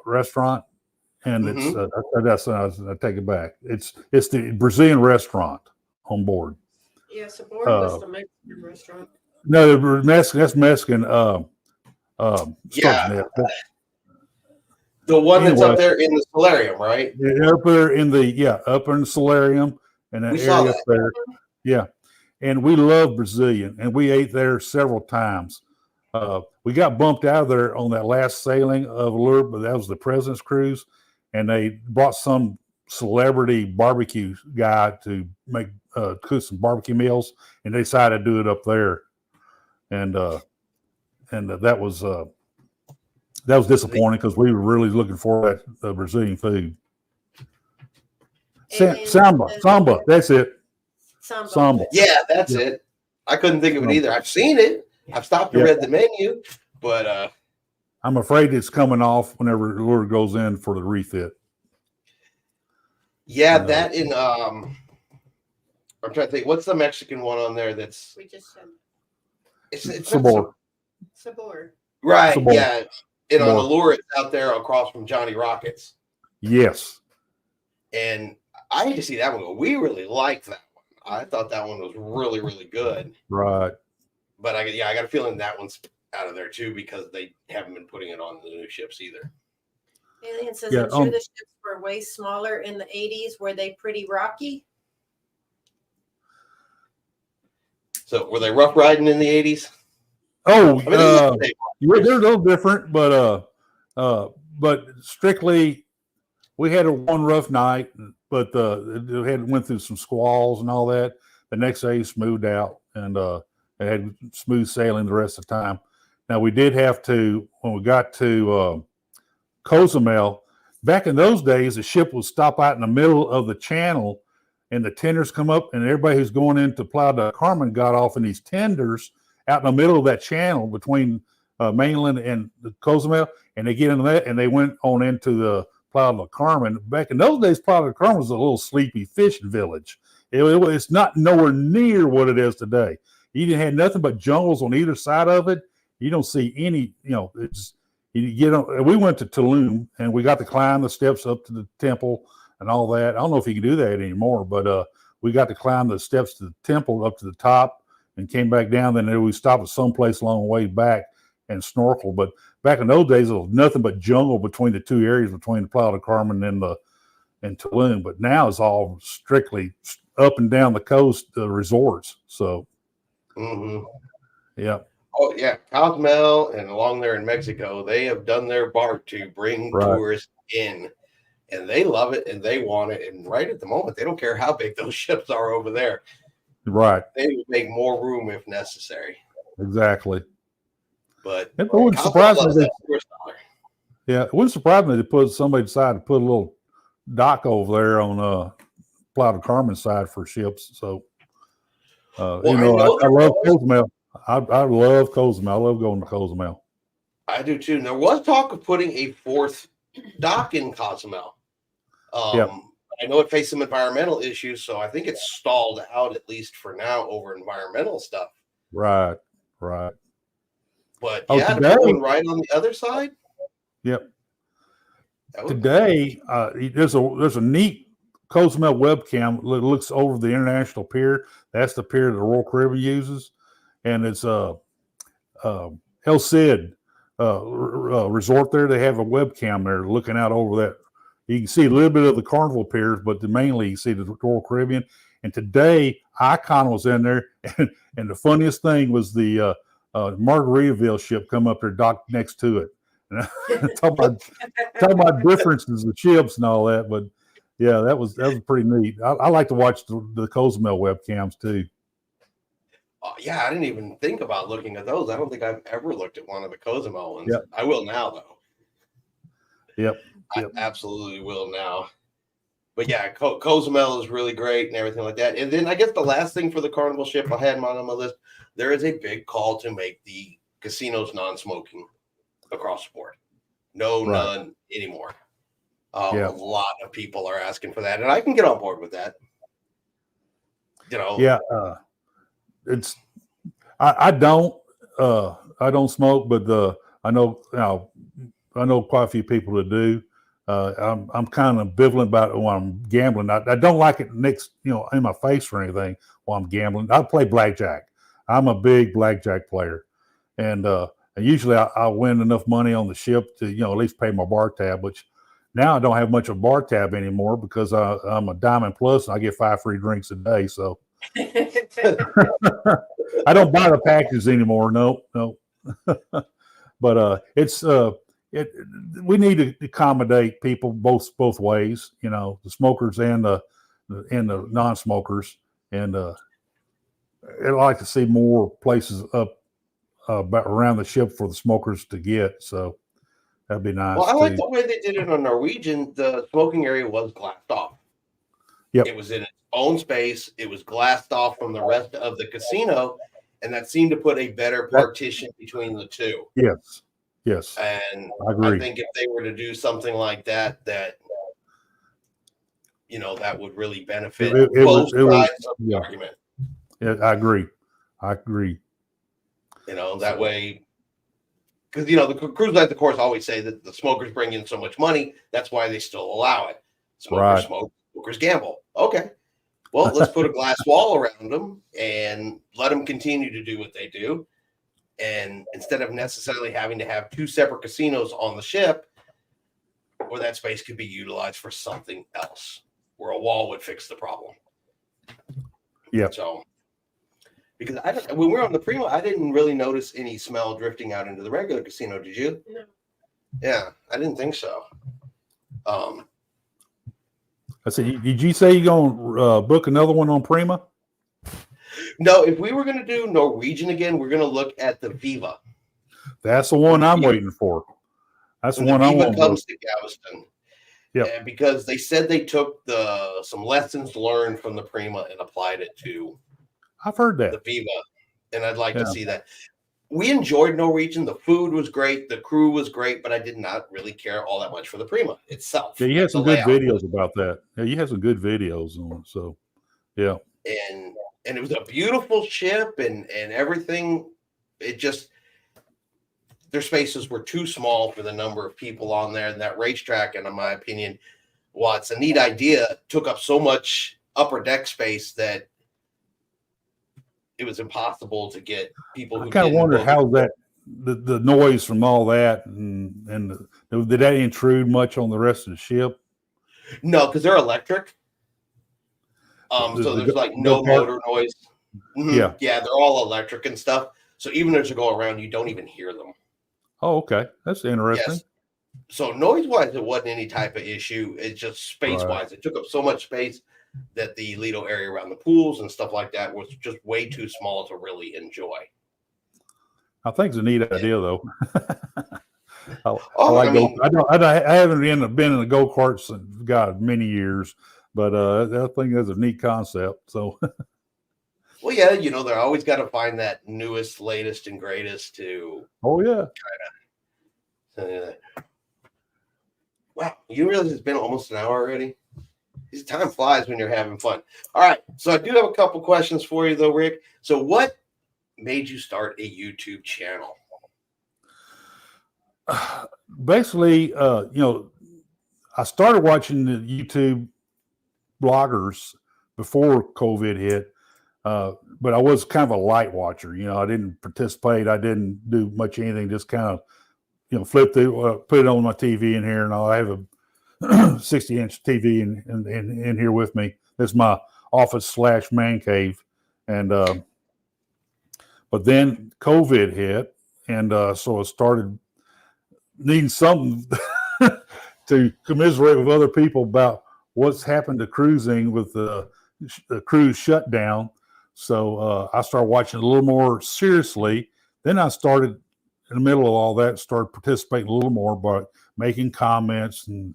restaurant, and it's I take it back. It's the Brazilian restaurant on board. Yeah, Sabor was the Mexican restaurant. No, that's Mexican. Yeah. The one that's up there in the solarium, right? Up there in the solarium and that area up there. Yeah. And we love Brazilian, and we ate there several times. We got bumped out of there on that last sailing of Allure, but that was the President's Cruise, and they brought some celebrity barbecue guy to cook some barbecue meals, and they decided to do it up there, and that was disappointing because we were really looking for that Brazilian food. Samba, that's it. Samba. Yeah, that's it. I couldn't think of it either. I've seen it. I've stopped and read the menu, but I'm afraid it's coming off whenever the Lure goes in for the refit. Yeah, that in I'm trying to think. What's the Mexican one on there? That's we just said it's Sabor. Sabor. Right. Sabor. Yeah. And on Allure, it's out there across from Johnny Rockets. Yes. And I hate to see that one go. We really liked that one. I thought that one was really, really good. Right. But I got a feeling that one's out of there too because they haven't been putting it on the new ships either. Alien says, I'm sure the ships were way smaller in the 80s. Were they pretty rocky? So were they rough riding in the 80s? Oh, they're a little different, but strictly, we had one rough night, but it went through some squalls and all that. The next day, smoothed out, and it had smooth sailing the rest of the time. Now, we did have to, when we got to Cozumel, back in those days, the ship would stop out in the middle of the channel, and the tenders come up, and everybody who's going into Playa del Carmen got off in these tenders out in the middle of that channel between mainland and Cozumel, and they get into that, and they went on into the Playa del Carmen. Back in those days, Playa del Carmen was a little sleepy fishing village. It's not nowhere near what it is today. You didn't have nothing but jungles on either side of it. You don't see any, it's you get on. We went to Tulum, and we got to climb the steps up to the temple and all that. I don't know if you can do that anymore, but we got to climb the steps to the temple up to the top and came back down. Then we stopped at someplace along the way back and snorkel. But back in those days, it was nothing but jungle between the two areas, between the Playa del Carmen and Tulum. But now it's all strictly up and down the coast resorts. So, yeah. Oh yeah, Cozumel and along there in Mexico, they have done their part to bring tourists in, and they love it and they want it. And right at the moment, they don't care how big those ships are over there. Right. They would make more room if necessary. Exactly. But it wouldn't surprise me. Yeah, it wouldn't surprise me to somebody decide to put a little dock over there on Playa del Carmen side for ships. So, I love Cozumel. I love Cozumel. I love going to Cozumel. I do too. And there was talk of putting a fourth dock in Cozumel. I know it faced some environmental issues, so I think it's stalled out, at least for now, over environmental stuff. Right. But to put one right on the other side. Yep. Today, there's a neat Cozumel webcam that looks over the International Pier. That's the pier that the Royal Caribbean uses, and it's El Cid resort there. They have a webcam there looking out over that. You can see a little bit of the Carnival piers, but mainly you see the Royal Caribbean. And today, Icon was in there, and the funniest thing was the Margaritaville ship come up there, docked next to it. And talking about differences of ships and all that, but yeah, that was pretty neat. I like to watch the Cozumel webcams too. Yeah, I didn't even think about looking at those. I don't think I've ever looked at one of the Cozumel ones. Yep. I will now, though. Yep. I absolutely will now. But yeah, Cozumel is really great and everything like that. And then I guess the last thing for the Carnival ship I had on my list, there is a big call to make the casinos non-smoking across the board. None anymore. A lot of people are asking for that, and I can get on board with that. Yeah, it's I don't smoke, but I know quite a few people that do. I'm kind of ambivalent about it when I'm gambling. I don't like it next, in my face or anything while I'm gambling. I play blackjack. I'm a big blackjack player, and usually I win enough money on the ship to at least pay my bar tab. Which now I don't have much of a bar tab anymore because I'm a Diamond Plus and I get 5 free drinks a day. So I don't buy the packages anymore. No. But we need to accommodate people both ways, the smokers and the non-smokers. And I'd like to see more places up around the ship for the smokers to get. So that'd be nice. Well, I like the way they did it on Norwegian. The smoking area was glassed off. Yep. It was in its own space. It was glassed off from the rest of the casino. And that seemed to put a better partition between the two. Yes. And I agree. I think if they were to do something like that that would really benefit both sides of the argument. Yeah, I agree. That way, because the cruise lines, of course, always say that the smokers bring in so much money. That's why they still allow it. Smokers smoke, smokers gamble. Okay. Well, let's put a glass wall around them and let them continue to do what they do. And instead of necessarily having to have 2 separate casinos on the ship, where that space could be utilized for something else, where a wall would fix the problem. Yeah. So, because when we were on the Prima, I didn't really notice any smell drifting out into the regular casino. Did you? No. Yeah, I didn't think so. I said, did you say you're going to book another one on Prima? No, if we were going to do Norwegian again, we're going to look at the Viva. That's the one I'm waiting for. That's the one I want. Viva comes to Galveston. Yeah, because they said they took some lessons learned from the Prima and applied it to. I've heard that. The Viva, and I'd like to see that. We enjoyed Norwegian. The food was great. The crew was great, but I did not really care all that much for the Prima itself. Yeah, you had some good videos about that. Yeah, you had some good videos on it. So, yeah. And it was a beautiful ship and everything. It just, their spaces were too small for the number of people on there. And that racetrack, and in my opinion, while it's a neat idea, took up so much upper deck space that it was impossible to get people. I kind of wonder how that the noise from all that and did that intrude much on the rest of the ship? No, because they're electric. So there's like no motor noise. Yeah, yeah, they're all electric and stuff. So even as you go around, you don't even hear them. Oh, okay, that's interesting. Yes. So noise-wise, it wasn't any type of issue. It's just space-wise. It took up so much space that the Lido area around the pools and stuff like that was just way too small to really enjoy. I think it's a neat idea, though. I haven't been in a go-kart since, God, many years, but I think that's a neat concept. So, well, yeah, they're always got to find that newest, latest, and greatest to. Oh yeah. Wow, you realize it's been almost an hour already? Time flies when you're having fun. All right, so I do have a couple questions for you, though, Rick. So, what made you start a YouTube channel? Basically, I started watching the YouTube bloggers before COVID hit, but I was kind of a light watcher. I didn't participate. I didn't do much anything. Just kind of, flip the put it on my TV in here, and I have a 60-inch TV in here with me. It's my office / man cave, and but then COVID hit, and so I started needing something to commiserate with other people about what's happened to cruising with the cruise shutdown. So I started watching a little more seriously. Then I started in the middle of all that, started participating a little more by making comments and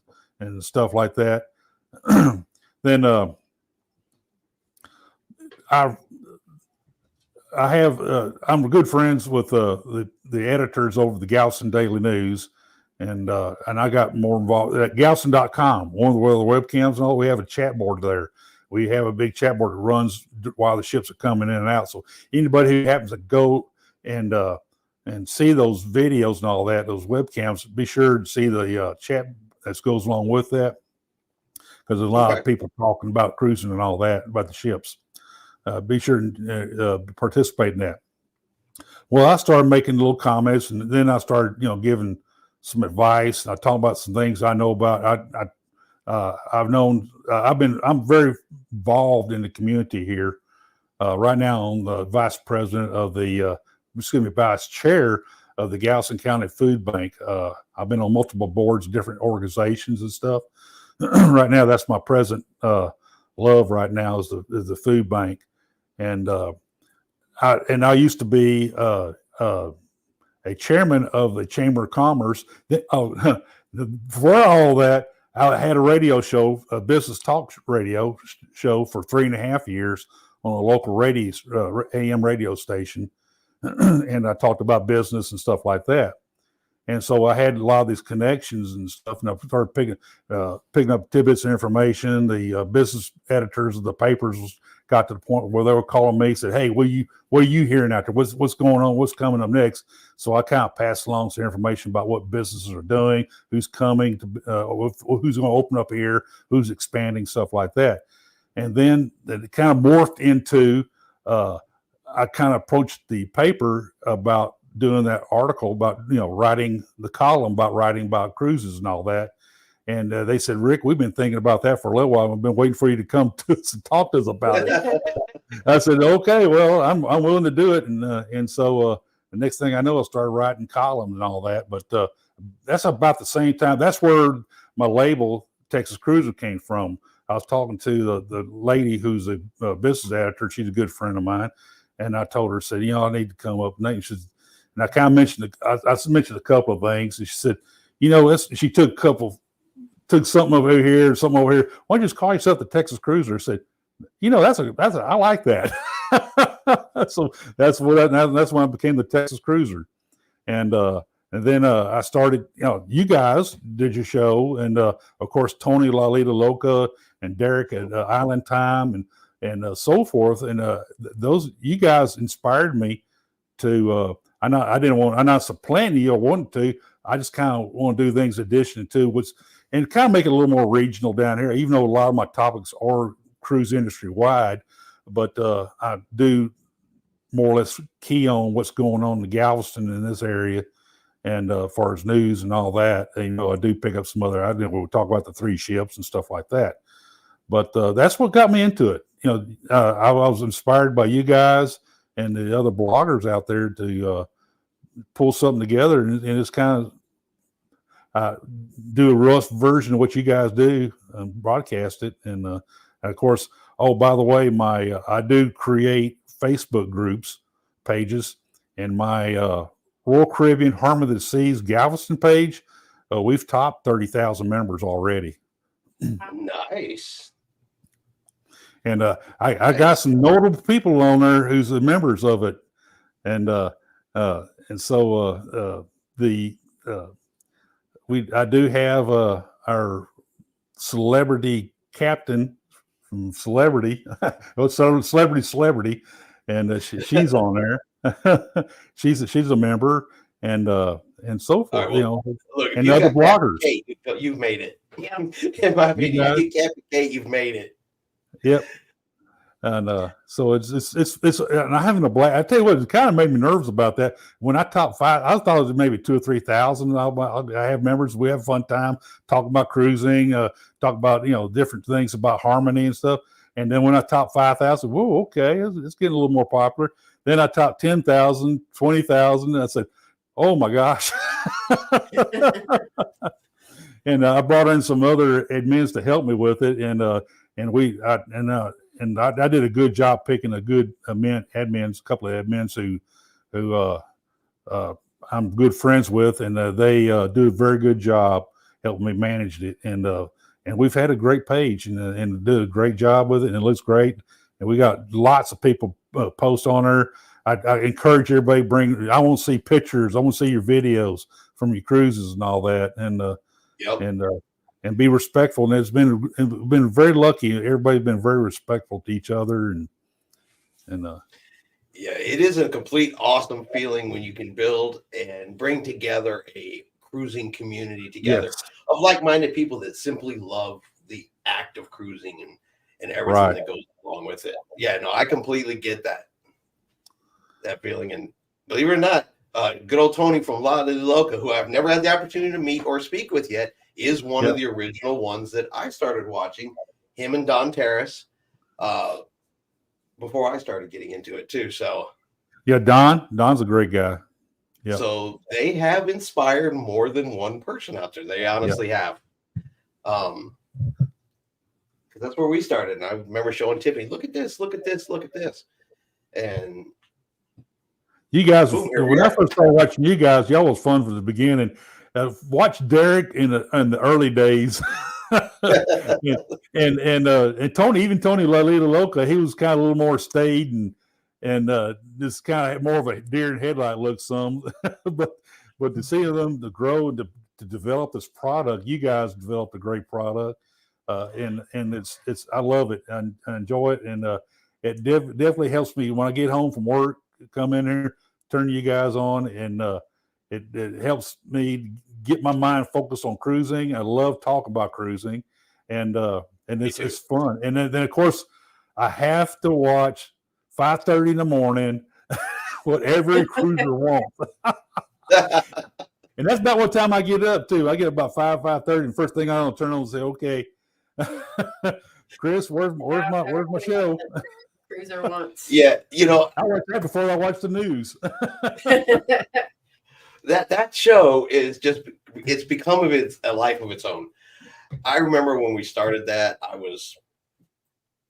stuff like that. Then I'm good friends with the editors over the Galveston Daily News, and I got more involved at Galveston.com. One of the webcams and all, we have a chat board there. We have a big chat board that runs while the ships are coming in and out. So anybody who happens to go and see those videos and all that, those webcams, be sure to see the chat that goes along with that, because there's a lot of people talking about cruising and all that, about the ships. Be sure to participate in that. Well, I started making little comments, and then I started, giving some advice. I talk about some things I know about. I'm very involved in the community here. Right now, I'm the vice president of vice chair of the Galveston County Food Bank. I've been on multiple boards of different organizations and stuff. Right now, that's my present love right now is the food bank. And I used to be a chairman of the Chamber of Commerce. For all that, I had a radio show, a business talk radio show for 3.5 years on a local AM radio station. And I talked about business and stuff like that. And so I had a lot of these connections and stuff, and I started picking up tidbits of information. The business editors of the papers got to the point where they were calling me, said, "Hey, what are you hearing out there? What's going on? What's coming up next?" So I kind of passed along some information about what businesses are doing, who's coming, who's going to open up here, who's expanding, stuff like that. And then it kind of morphed into I kind of approached the paper about doing that article about, writing the column about writing about cruises and all that. And they said, "Rick, we've been thinking about that for a little while. We've been waiting for you to come to us and talk to us about it." I said, "Okay, well, I'm willing to do it." And so the next thing I know, I started writing columns and all that. But that's about the same time. That's where my label, Texas Cruiser, came from. I was talking to the lady who's a business editor. She's a good friend of mine. And I told her, said, I need to come up. And I kind of mentioned, I mentioned a couple of things. And she said, she took something over here and something over here. Why don't you just call yourself the Texas Cruiser? I said, I like that. So that's when I became the Texas Cruiser. And then I started, you guys did your show. And of course, Tony Lalita Loca and Derek at Island Time and so forth. And those, you guys inspired me to, I'm not supplanting you or wanting to, I just kind of want to do things addition to what's, and kind of make it a little more regional down here, even though a lot of my topics are cruise industry wide, but I do more or less key on what's going on in Galveston in this area. And as far as news and all that, I do pick up some other. We'll talk about the 3 ships and stuff like that. But that's what got me into it. I was inspired by you guys and the other bloggers out there to pull something together, and it's kind of do a rough version of what you guys do and broadcast it. And of course, oh, by the way, I do create Facebook groups pages, and my Royal Caribbean Harm of the Seas Galveston page, we've topped 30,000 members already. Nice. And I got some notable people on there who's the members of it, and so I do have our celebrity captain from Celebrity, celebrity, and she's on there. she's a member, and so forth. Right, well, look, and other bloggers. Kate, you've made it. Yeah. In my opinion, you get Kate, you've made it. Yep. And so it's and I'm having a blast. I tell you what, it kind of made me nervous about that. When I top 5, I thought it was maybe 2,000 or 3,000. I have members. We have a fun time talking about cruising, talk about different things about harmony and stuff. And then when I top 5,000, whoa, okay, it's getting a little more popular. Then I top 10,000, 20,000, and I said, oh my gosh. And I brought in some other admins to help me with it, and I did a good job picking a good admins, a couple of admins who I'm good friends with, and they do a very good job helping me manage it. And we've had a great page, and did a great job with it, and it looks great. And we got lots of people post on there. I encourage everybody I want to see pictures. I want to see your videos from your cruises and all that. And Yep. And be respectful. And it's been very lucky. Everybody's been very respectful to each other. And yeah, it is a complete awesome feeling when you can build and bring together a cruising community together of like-minded people that simply love the act of cruising and everything that goes along with it. Yeah, no, I completely get that feeling. And believe it or not, good old Tony from La Loca, who I've never had the opportunity to meet or speak with yet, is one of the original ones that I started watching. Him and Don Terrace, before I started getting into it too. So yeah, Don's a great guy. Yeah. So they have inspired more than one person out there. They honestly have. Because that's where we started. And I remember showing Tiffany, look at this, look at this, look at this. And you guys, when I first started watching you guys, y'all was fun from the beginning. Watch Derek in the early days, and Tony Lalita Loca, he was kind of a little more staid and just kind of more of a deer in headlight look some, but to see them to grow and to develop this product, you guys developed a great product, and it's I love it and I enjoy it, and it definitely helps me when I get home from work, come in here, turn you guys on, and it helps me get my mind focused on cruising. I love talking about cruising, and it's fun. And then of course I have to watch 5:30 in the morning, what every cruiser wants. And that's about what time I get up too. I get about 5:30, and first thing I don't turn on and say, okay, Chris, where's my show? Cruiser wants. Yeah, I watch that before I watch the news. that show is it's become a life of its own. I remember when we started that, I was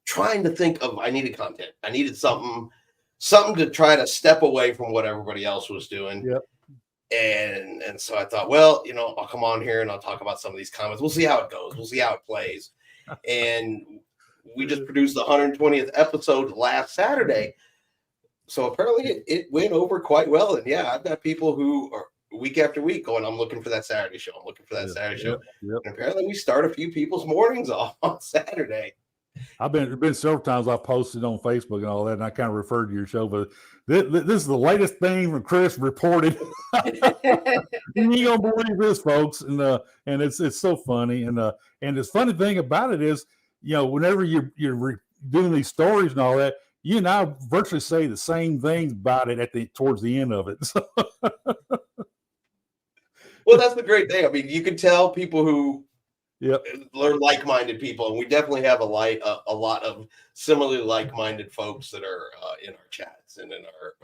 trying to think of, I needed content. I needed something to try to step away from what everybody else was doing. Yep. And so I thought, well, I'll come on here and I'll talk about some of these comments. We'll see how it goes. We'll see how it plays. And we just produced the 120th episode last Saturday. So apparently it went over quite well. And yeah, I've got people who are week after week going, I'm looking for that Saturday show. I'm looking for that Saturday show. Yep. And apparently we start a few people's mornings off on Saturday. I've been several times I've posted on Facebook and all that, and I kind of referred to your show, but this is the latest thing from Chris reported. You ain't gonna believe this, folks, and it's so funny, and the funny thing about it is, whenever you're doing these stories and all that, you and I virtually say the same things about it towards the end of it. So. Well, that's the great thing. I mean, you can tell people who Yep. are like-minded people, and we definitely have a lot of similarly like-minded folks that are in our chats and in our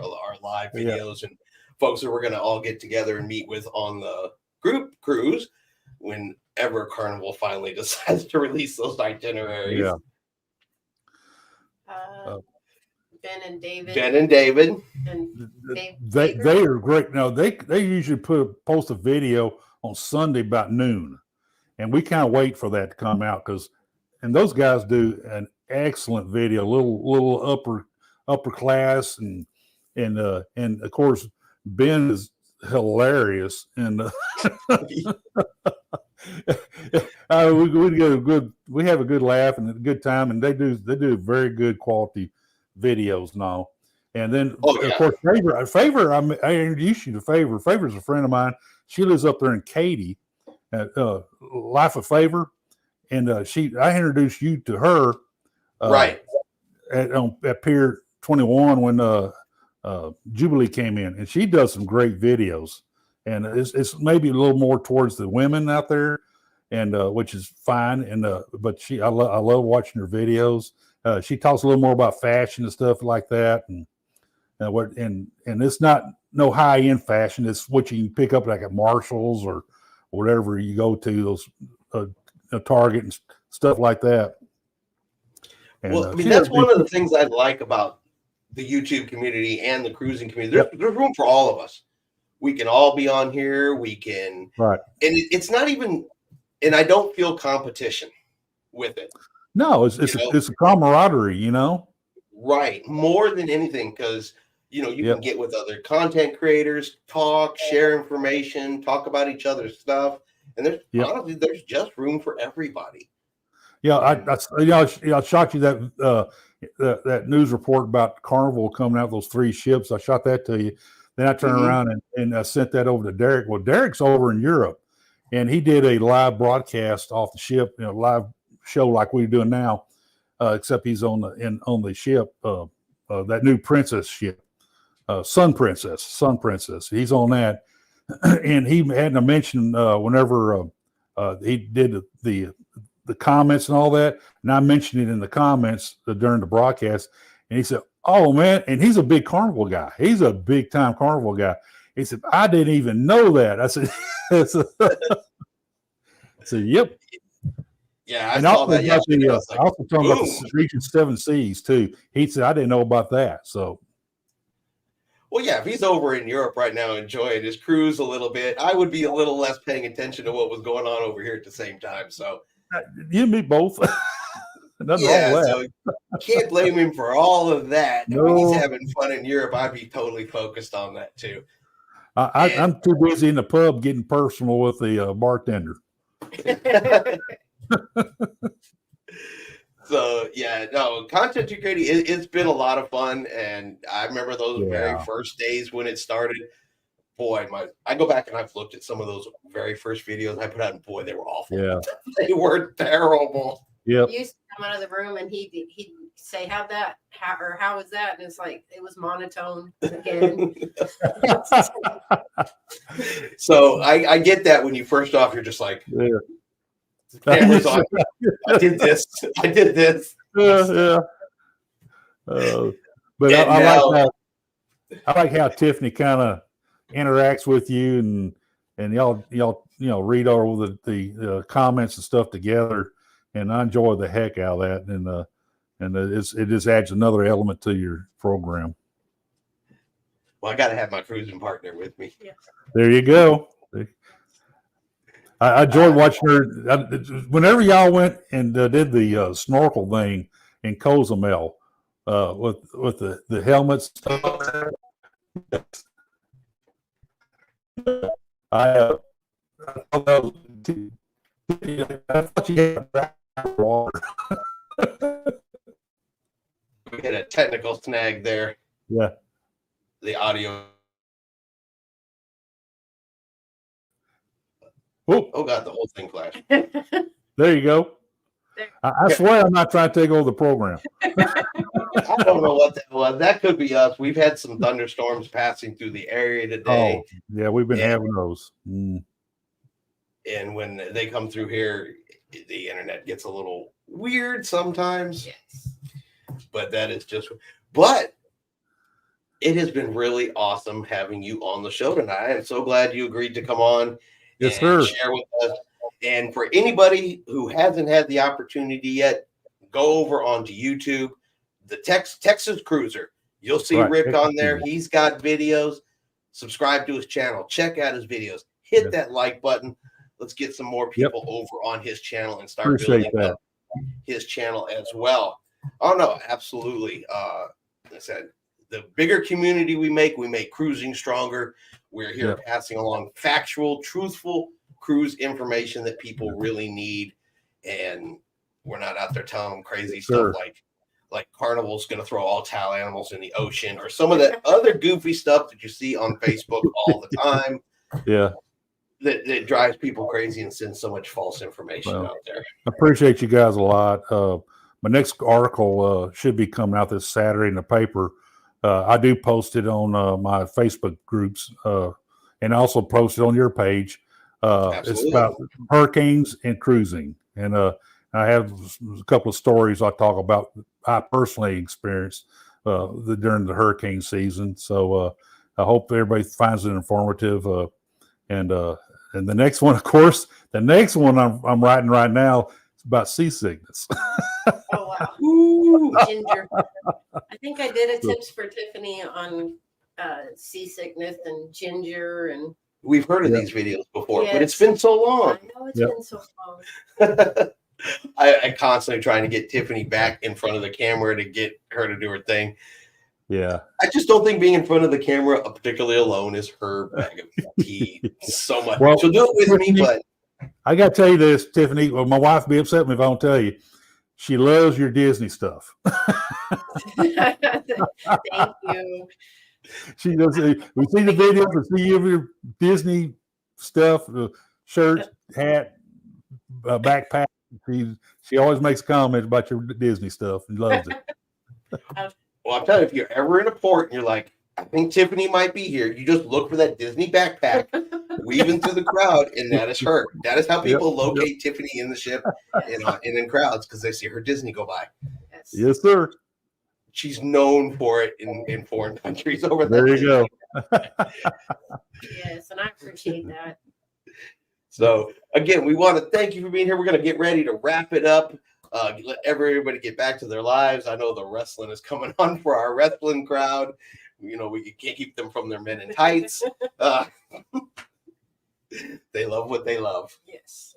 live videos, and folks that we're going to all get together and meet with on the group cruise whenever Carnival finally decides to release those itineraries. Yeah. Ben and David. And they are great. No, they usually post a video on Sunday about noon, and we kind of wait for that to come out and those guys do an excellent video, little upper class, and of course Ben is hilarious, and we have a good laugh and a good time, and they do very good quality videos and all. And then of course Favor, I introduced you to Favor. Favor's a friend of mine. She lives up there in Katy at Life of Favor, and I introduced you to her right at Pier 21 when Jubilee came in, and she does some great videos, and it's maybe a little more towards the women out there, and which is fine, and but I love watching her videos. She talks a little more about fashion and stuff like that, and it's not no high end fashion. It's what you can pick up like at Marshalls or whatever you go to, those Target and stuff like that. And, well, I mean, that's one of the things I like about the YouTube community and the cruising community. There's room for all of us. We can all be on here. We can, right? And it's not even, and I don't feel competition with it. No, it's a camaraderie, Right, more than anything, because you can get with other content creators, talk, share information, talk about each other's stuff, and honestly, there's just room for everybody. Yeah, I shot you that news report about Carnival coming out, those 3 ships. I shot that to you. Then I turned around and sent that over to Derek. Well, Derek's over in Europe, and he did a live broadcast off the ship, live show like we're doing now, except he's on the ship, that new Princess ship, Sun Princess. He's on that, and he had to mention whenever he did the comments and all that, and I mentioned it in the comments during the broadcast, and he said, "Oh man," and he's a big Carnival guy. He's a big time Carnival guy. He said, "I didn't even know that." I said, "Yep." Yeah, I saw that yesterday. I also talked about the Region 7 Seas too. He said, "I didn't know about that." So, well, yeah, if he's over in Europe right now enjoying his cruise a little bit, I would be a little less paying attention to what was going on over here at the same time. So, you and me both. So can't blame him for all of that. No. When he's having fun in Europe, I'd be totally focused on that too. I'm too busy in the pub getting personal with the bartender. So content creating, it's been a lot of fun, and I remember those very first days when it started. Boy, I go back and I've looked at some of those very first videos I put out, and boy, they were awful. Yeah, they were terrible. Yeah, you used to come out of the room and he'd say, how was that? And it's like it was monotone again. So I get that when you first off, you're just like, cameras on. I did this. Yeah. But I like how Tiffany kind of interacts with you, and y'all read over the comments and stuff together, and I enjoy the heck out of that, and it just adds another element to your program. Well, I got to have my cruising partner with me. Yeah. There you go. I enjoyed watching her. Whenever y'all went and did the snorkel thing in Cozumel with the helmets. I thought you had water. we had a technical snag there. Yeah. The audio. Oh God, the whole thing flashed. There you go. I swear I'm not trying to take over the program. I don't know what that was. That could be us. We've had some thunderstorms passing through the area today. Oh, yeah, we've been having those. Mm. And when they come through here, the internet gets a little weird sometimes. Yes. But that is just, but it has been really awesome having you on the show tonight. I'm so glad you agreed to come on Yes, and sir. share with us. And for anybody who hasn't had the opportunity yet, go over onto YouTube, the Texas Cruiser. You'll see Rick on there. He's got videos. Subscribe to his channel. Check out his videos. Hit that like button. Let's get some more people over on his channel and start building up his channel as well. Oh, no, absolutely. Like I said, the bigger community we make cruising stronger. We're here passing along factual, truthful cruise information that people really need. And we're not out there telling them crazy stuff like Carnival's going to throw all towel animals in the ocean or some of that other goofy stuff that you see on Facebook all the time. Yeah. That drives people crazy and sends so much false information out there. I appreciate you guys a lot. My next article should be coming out this Saturday in the paper. I do post it on my Facebook groups and also post it on your page. It's about hurricanes and cruising. And I have a couple of stories I talk about I personally experienced during the hurricane season. So I hope everybody finds it informative. And the next one, of course, I'm writing right now is about seasickness. Oh, wow. Ooh, ginger. I think I did a tips for Tiffany on seasickness and ginger. And we've heard of these videos before, but it's been so long. I know it's been so long. I constantly trying to get Tiffany back in front of the camera to get her to do her thing. Yeah. I just don't think being in front of the camera, particularly alone, is her bag of tea so much. Well, she'll do it with Tiffany, me, but I got to tell you this, Tiffany. Well, my wife will be upset with me if I don't tell you. She loves your Disney stuff. Thank you. She does. We see the videos and see your Disney stuff, the shirts, hat, backpack. She always makes comments about your Disney stuff and loves it. Well, I'm telling you, if you're ever in a port and you're like, I think Tiffany might be here, you just look for that Disney backpack weaving through the crowd, and that is her. That is how people locate Tiffany in the ship and in crowds, because they see her Disney go by. Yes, sir. She's known for it in foreign countries over there. There you go. Yes, and I appreciate that. So, again, we want to thank you for being here. We're going to get ready to wrap it up. Let everybody get back to their lives. I know the wrestling is coming on for our wrestling crowd. You know, we can't keep them from their men in tights. They love what they love. Yes.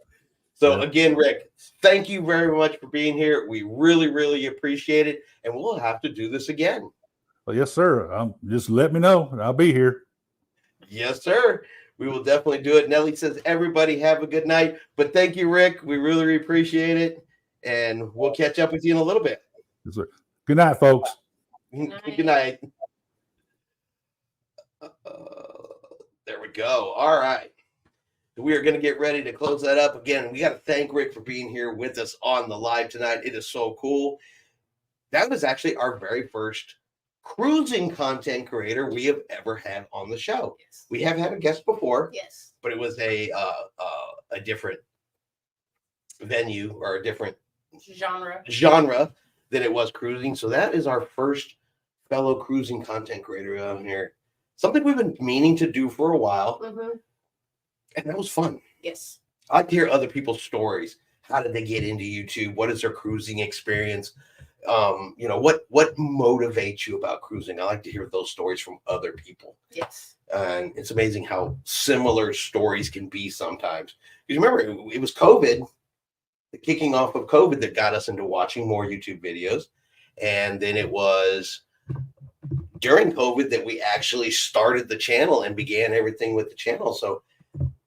So, again, Rick, thank you very much for being here. We really, really appreciate it. And we'll have to do this again. Well, yes, sir. Just let me know, and I'll be here. Yes, sir. We will definitely do it. Nellie says, everybody have a good night. But thank you, Rick. We really appreciate it. And we'll catch up with you in a little bit. Yes, sir. Good night, folks. Good night. There we go. All right. We are going to get ready to close that up. Again, we got to thank Rick for being here with us on the live tonight. It is so cool. That was actually our very first cruising content creator we have ever had on the show. Yes. We have had a guest before. Yes. But it was a different venue or a different genre than it was cruising. So that is our first fellow cruising content creator out here. Something we've been meaning to do for a while. Mm-hmm. And that was fun. Yes. I like to hear other people's stories. How did they get into YouTube? What is their cruising experience? You know, what motivates you about cruising? I like to hear those stories from other people. Yes. And it's amazing how similar stories can be sometimes. Because remember, it was COVID, the kicking off of COVID, that got us into watching more YouTube videos. And then it was during COVID that we actually started the channel and began everything with the channel. So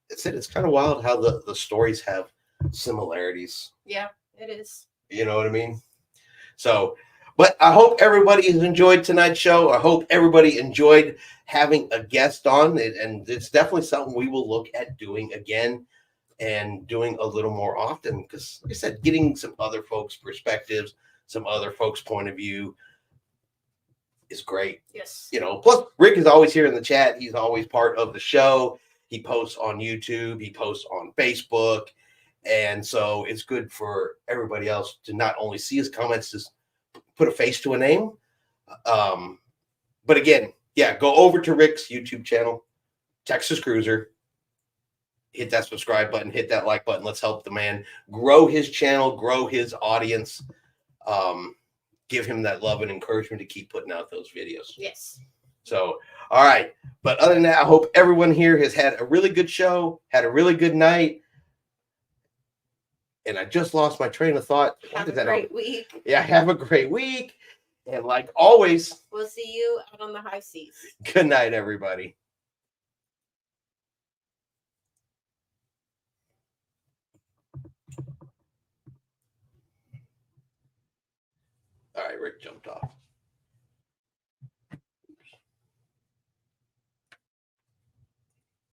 it's kind of wild how the stories have similarities. Yeah, it is. You know what I mean? So But I hope everybody has enjoyed tonight's show. I hope everybody enjoyed having a guest on, and it's definitely something we will look at doing again and doing a little more often. Because, like I said, getting some other folks' perspectives, some other folks' point of view is great. Yes. You know, plus Rick is always here in the chat. He's always part of the show. He posts on YouTube. He posts on Facebook. And so it's good for everybody else to not only see his comments, just put a face to a name. But again, yeah, go over to Rick's YouTube channel, Texas Cruiser. Hit that subscribe button, hit that like button. Let's help the man grow his channel, grow his audience. Give him that love and encouragement to keep putting out those videos. Yes. So, all right. But other than that, I hope everyone here has had a really good show, had a really good night. And I just lost my train of thought. Have a great week. Yeah, have a great week. And like always, we'll see you out on the high seas. Good night, everybody. All right, Rick jumped off.